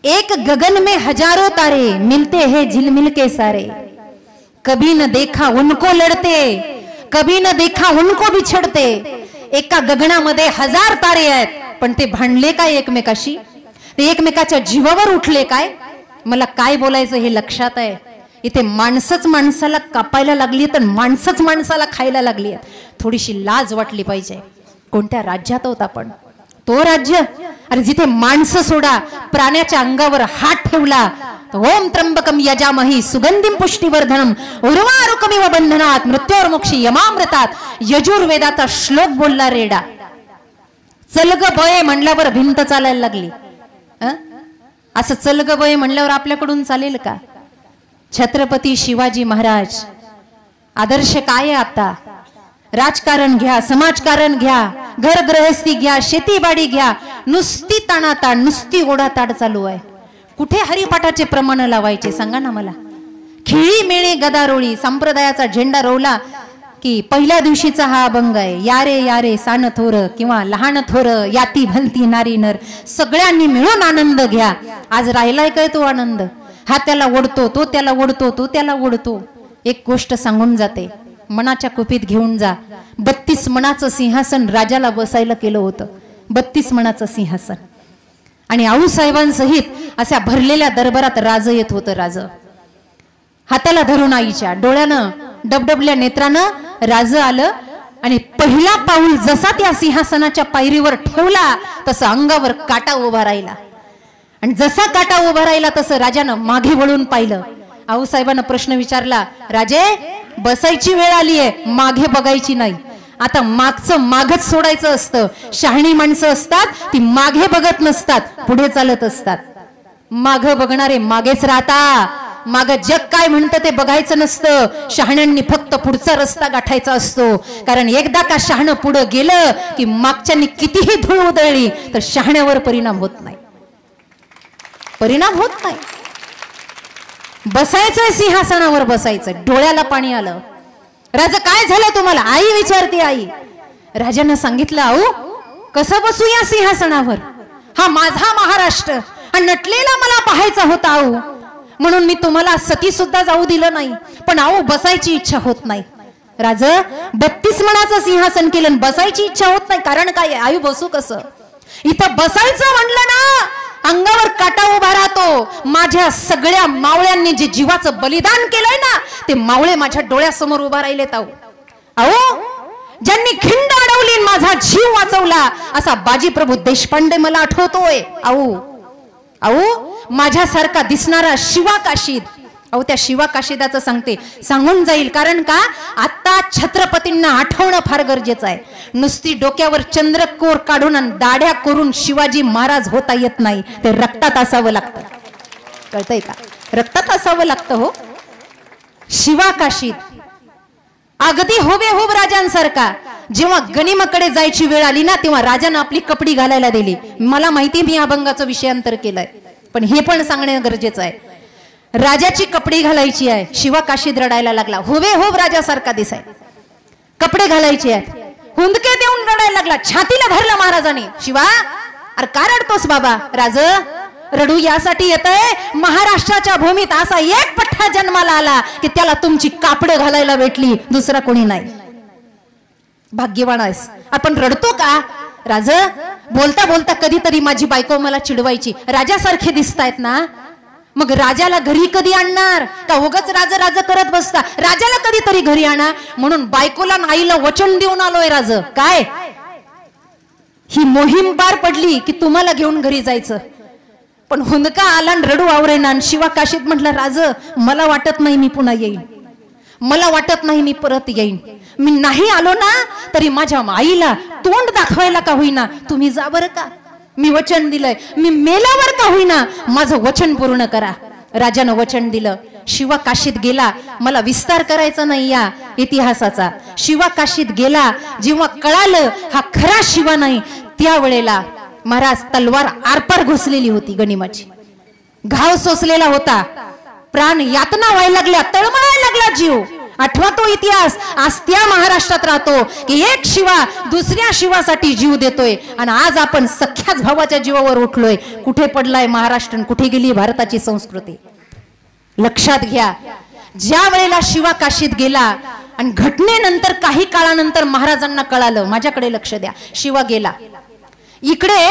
एक गगन में हजारों तारे मिलते हैं झिलमिल के सारे, कभी न देखा उनको लढते, कभी न देखा उनको बिछडते. एका गगनामध्ये 1000 तारे आहेत, पण ते भांडले काय एकमेकाशी? ते एकमेकाच्या जीवावर उठले काय? मला काय बोलायचं हे लक्षात आहे. इथे माणसंच माणसाला कापायला लागली, तर माणसंच माणसाला खायला लागली. थोडीशी लाज वाटली पाहिजे. कोणत्या राज्यात होत आपण? तो राज्य, अरे जिथे माणसं सोडा, प्राण्याच्या अंगावर हात ठेवला. ओम त्र्यंबकम यजामहि सुगंधिम पुष्टिवर्धनम उर्वारुकमिव बंधनात मृत्योर्मुक्षी यमामृतात. यजुर्वेदाचा श्लोक बोलला रेडा. चलग बये म्हणल्यावर भिंत चालायला लागली. असं चलग बये म्हणल्यावर आपल्याकडून चालेल का? छत्रपती शिवाजी महाराज आदर्श काय आहे आता? राजकारण घ्या, समाजकारण घ्या, घर गृहस्थी घ्या, शेतीबाडी घ्या, नुसती ताणाताण, नुसती ओढाताड चालू आहे. कुठे हरिपाठाचे प्रमाण लावायचे सांगा ना मला? खिळी मेळी गदारोळी, संप्रदायाचा झेंडा रोवला की पहिल्या दिवशीचा हा अभंग आहे. या रे सान थोर किंवा लहान थोर याती भलती नारी नर, सगळ्यांनी मिळून आनंद घ्या. आज राहिलाय काय तो आनंद? हा त्याला ओढतो, तो त्याला ओढतो, तो त्याला ओढतो. एक गोष्ट सांगून जाते, मनाच्या कुपीत घेऊन जा. 32 मनाचं सिंहासन राजाला बसायला केलं होतं. 32 मनाचं सिंहासन. आणि आऊसाहेबांसहित अशा भरलेल्या दरबारात राज येत होतं. राज हाताला धरून आईच्या, डोळ्यानं डबडबल्या नेत्रानं राज आलं. आणि पहिला पाऊल जसा त्या सिंहासनाच्या पायरीवर ठेवला तसं अंगावर काटा उभा राहिला. आणि जसा काटा उभा राहिला तसं राजानं मागे वळून पाहिलं. आऊसाहेबांना प्रश्न विचारला, राजे बसायची वेळ आली आहे, मागे बघायची नाही. आता मागचं मागच सोडायचं असतं. शहाणी माणसं असतात ती मागे बघत नसतात, पुढे चालत असतात. मागे बघणारे मागेच राहता. माग जग काय म्हणतं ते बघायचं नसतं. शहाण्यांनी फक्त पुढचा रस्ता गाठायचा असतो. कारण एकदा का शहाणं पुढे गेलं की मागच्यांनी कितीही धूळ उधळली तर शहाण्यावर परिणाम होत नाही. परिणाम होत नाही. बसायचं सिंहासनावर बसायचं. डोळ्याला पाणी आलं. राजा काय झालं तुम्हाला? आई विचारते. आई राजानं सांगितलं, आऊ कसं बसू या सिंहासनावर? हा माझा महाराष्ट्र आणि नटलेला मला पाहायचा होता आऊ, म्हणून मी तुम्हाला सती सुद्धा जाऊ दिलं नाही. पण आऊ बसायची इच्छा होत नाही. राज 32 मणाचं सिंहासन केलं, बसायची इच्छा होत नाही. कारण काय? आयु बसू कसं? इथं बसायचं म्हणलं ना अंगावर काटा उभा राहतो. माझ्या सगळ्या मावळ्यांनी जे जीवाचं बलिदान केलंय ना ते मावळे माझ्या डोळ्यासमोर उभा राहिलेत. अहो ज्यांनी खिंड अडवली माझा जीव वाचवला असा बाजीप्रभू देशपांडे मला आठवतोय. माझ्यासारखा दिसणारा शिवा काशीद, त्या शिवा काशीदाचं सांगून जाईल. कारण का आता छत्रपतींना आठवणं फार गरजेचं आहे. नुसती डोक्यावर चंद्रकोर काढून आणि दाढ्या करून शिवाजी महाराज होता येत नाही. ते रक्तात असावं लागतं. कळतंय का? रक्तात असावं लागतं. हो शिवा काशीद अगदी हुबेहूब राजांसारखा. जेव्हा गनिमाकडे जायची वेळ आली ना तेव्हा राजानं आपली कपडी घालायला दिली. मला माहिती मी अभंगाचं विषयांतर केलंय, पण हे पण सांगणं गरजेचं आहे. राजाची कपडी घालायची आहे. शिवा काशीद रडायला लागला. हुबेहूब राजासारखा दिसाय. कपडे घालायचे आहेत. हुंदके देऊन रडायला लागला. छातीला धरलं महाराजांनी. शिवा अरे का रडतोस बाबा? राज रडू यासाठी येतय महाराष्ट्राच्या भूमीत असा एक पठ्ठा जन्माला आला की त्याला तुमची कापडं घालायला भेटली, दुसरा कोणी नाही. भाग्यवान आहेस. आपण रडतो का? राज बोलता बोलता कधीतरी माझी बायको मला चिडवायची, राजासारखे दिसतायत ना. मग राजाला घरी कधी आणणार? का उगाच राज राज करत बसता? राजाला कधीतरी घरी आणा. म्हणून बायकोला आईला वचन देऊन आलोय राज. काय ही मोहीम पार पडली की तुम्हाला घेऊन घरी जायचं. पण हुंदका आला रडू आवरेना. शिवा काशीद म्हटलं, राज मला वाटत नाही मी पुन्हा येईन. मला वाटत नाही मी परत येईन. मी नाही आलो ना तरी माझ्या आईला तोंड दाखवायला का होईना तुम्ही जा बरं का. मी वचन दिलंय. मी मेल्यावर का होईना माझं वचन पूर्ण करा. राजानं वचन दिलं. शिवा काशीद गेला. मला विस्तार करायचा नाही या इतिहासाचा. शिवा काशीद गेला. जेव्हा कळालं हा खरा शिवा नाही त्यावेळेला महाराज तलवार आरपार घुसलेली होती गनिमाची. घाव सोसलेला होता. प्राण यातना व्हायला लागल्या, तळमळायला लागला जीव. आठवा तो इतिहास. आज त्या महाराष्ट्रात राहतो की एक शिवा दुसऱ्या शिवासाठी जीव देतोय. आणि आज आपण सख्याच भावाच्या जीवावर उठलोय. कुठे पडलाय महाराष्ट्र? कुठे गेली भारताची संस्कृती? लक्षात घ्या. ज्या वेळेला शिवा काशीद गेला आणि घटनेनंतर काही काळानंतर महाराजांना कळालं, माझ्याकडे लक्ष द्या, शिवा गेला. इकडे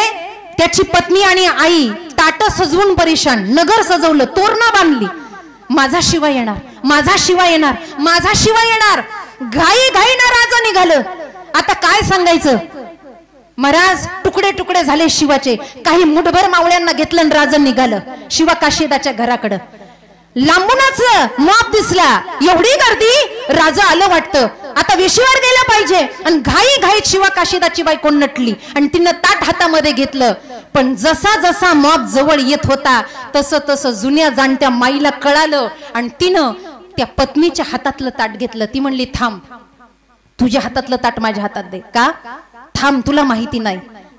त्याची पत्नी आणि आई ताट सजवून परेशान, नगर सजवलं, तोरणा बांधली. माझा शिवा येणार, माझा शिवा येणार, माझा शिवा येणार. घाई घाईनं राजा निघालं. आता काय सांगायचं? महाराज तुकडे तुकडे झाले शिवाचे. काही मुठभर मावळ्यांना घेतलं आणि राजा निघालं शिवा काशीदाच्या घराकडं. लांबूनच मॉब दिसला. एवढी गर्दी, राजा आलं वाटतं. आता वेशीवर गेला पाहिजे. आणि घाई घाईत शिवा काशीदाची बायको नटली आणि तिनं ताट हातामध्ये घेतलं. पण जसा जसा मॉब जवळ येत होता तसं तसं जुन्या जाणत्या माईला कळालं आणि तिनं त्या पत्नीच्या हातातलं ताट घेतलं. ती म्हणली, थांब, तुझ्या हातातलं ताट माझ्या हातात दे. का? थांब, तुला माहिती नाही.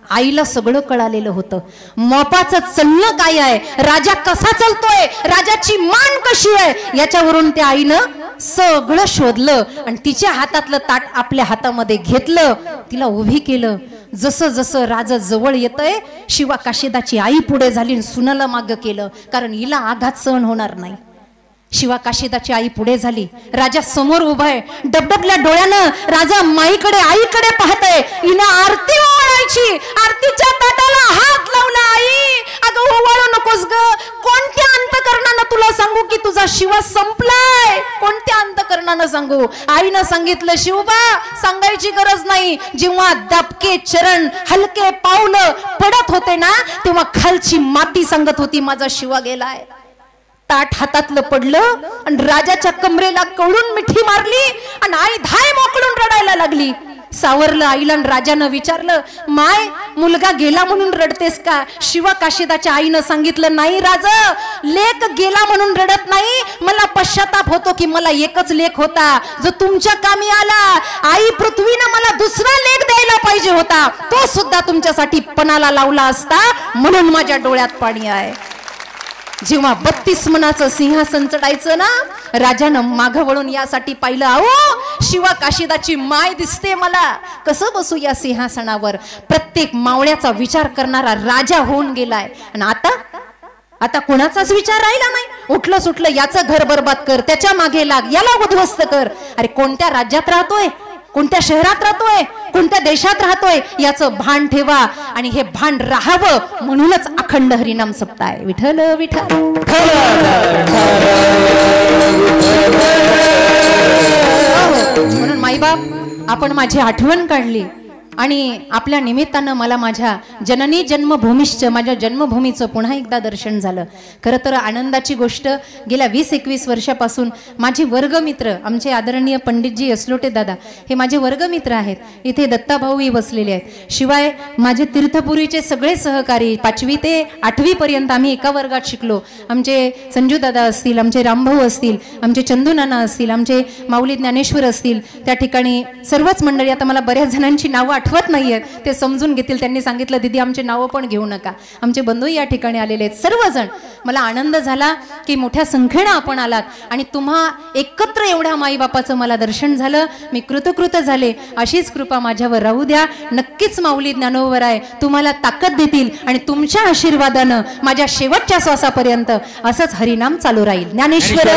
आईला सगळं कळालेलं होतं. मॉपाचं चलणं काय आहे, राजा कसा चलतोय, राजाची मान कशी आहे, याच्यावरून त्या आईनं सगळं शोधलं आणि तिच्या हातातलं ताट आपल्या हातामध्ये घेतलं, तिला उभी केलं. जसं जसं राजा जवळ येतंय, शिवा काशिदाची आई पुढे झाली आणि सुनाला मागं केलं, कारण हिला आघात सहन होणार नाही. शिवा काशिदाची आई पुढे झाली, राजा समोर उभा आहे. डबडबल्या डोळ्यानं राजा माईकडे आईकडे पाहतय. हिनं आरती ओवाळायची, आरतीच्या ताटाला हात लावला. आई अगं ओवाळू नकोस ग. कोणत्या अंतकरणानं तुला सांगू की तुझा शिवा संपलाय? कोणत्या अंतकरणानं सांगू? आईनं सांगितलं, शिवबा सांगायची गरज नाही. जेव्हा दबके चरण हलके पावलं पडत होते ना, तेव्हा खालची माती सांगत होती माझा शिवा गेलाय. ताट हातातलं पडलं आणि राजाच्या कमरेला कवळून मिठी मारली आणि आई धाय मोकळून रडायला लागली. सावरलं आईला आणि राजानं विचारलं, माय मुलगा गेला म्हणून रडतेस का? शिवा काशिदाच्या आईनं सांगितलं, नाही राजा, लेक गेला म्हणून रडत नाही, मला पश्चाताप होतो की मला एकच लेक होता जो तुमच्या कामी आला. आई पृथ्वीनं मला दुसरा लेक द्यायला पाहिजे होता, तो सुद्धा तुमच्यासाठी पणाला लावला असता, म्हणून माझ्या डोळ्यात पाणी आहे. जेव्हा 32 मनाचं सिंहासन चढायचं ना, राजानं मागं वळून यासाठी पाहिलं, अहो शिवा काशिदाची माय दिसते मला, कसं बसू या सिंहासनावर? प्रत्येक मावळ्याचा विचार करणारा राजा होऊन गेलाय. आणि आता कोणाचाच विचार राहिला नाही. उठलं सुटलं याचं घर बरबाद कर, त्याच्या मागे लाग, याला उद्ध्वस्त कर. अरे कोणत्या राज्यात राहतोय, कोणत्या शहरात राहतोय, कोणत्या देशात राहतोय, याचं भान ठेवा. आणि हे भान राहावं म्हणूनच अखंड हरिनाम सप्ताह. विठ्ठल विठ्ठल. म्हणून माईबाप आपण माझी आठवण काढली आणि आपल्या निमित्तानं मला माझ्या जननी जन्मभूमीश्च, माझ्या जन्मभूमीचं पुन्हा एकदा दर्शन झालं. खरं तर आनंदाची गोष्ट, गेल्या 20-21 वर्षापासून माझे वर्गमित्र, आमचे आदरणीय पंडितजी असलोटे दादा, हे माझे वर्गमित्र आहेत. इथे दत्ताभाऊही बसलेले आहेत. शिवाय माझे तीर्थपुरीचे सगळे सहकारी 5वी ते 8वी पर्यंत आम्ही एका वर्गात शिकलो. आमचे संजू दादा असतील, आमचे रामभाऊ असतील, आमचे चंदू नाना असतील, आमचे माऊली ज्ञानेश्वर असतील, त्या ठिकाणी सर्वच मंडळी. आता मला बऱ्याच जणांची नावं आठवत नाहीये, ते समजून घेतील. त्यांनी सांगितलं, दीदी आमचे नावं पण घेऊ नका. आमचे बंधूही या ठिकाणी आलेले आहेत सर्वजण. मला आनंद झाला की मोठ्या संख्येनं आपण आलात आणि तुम्हा एकत्र एवढ्या माईबापाचं मला दर्शन झालं. मी कृतकृत झाले. अशीच कृपा माझ्यावर राहू द्या. नक्कीच माऊली ज्ञानोबर आहे, तुम्हाला ताकद देतील आणि तुमच्या आशीर्वादानं माझ्या शेवटच्या श्वासापर्यंत असंच हरिनाम चालू राहील. ज्ञानेश्वर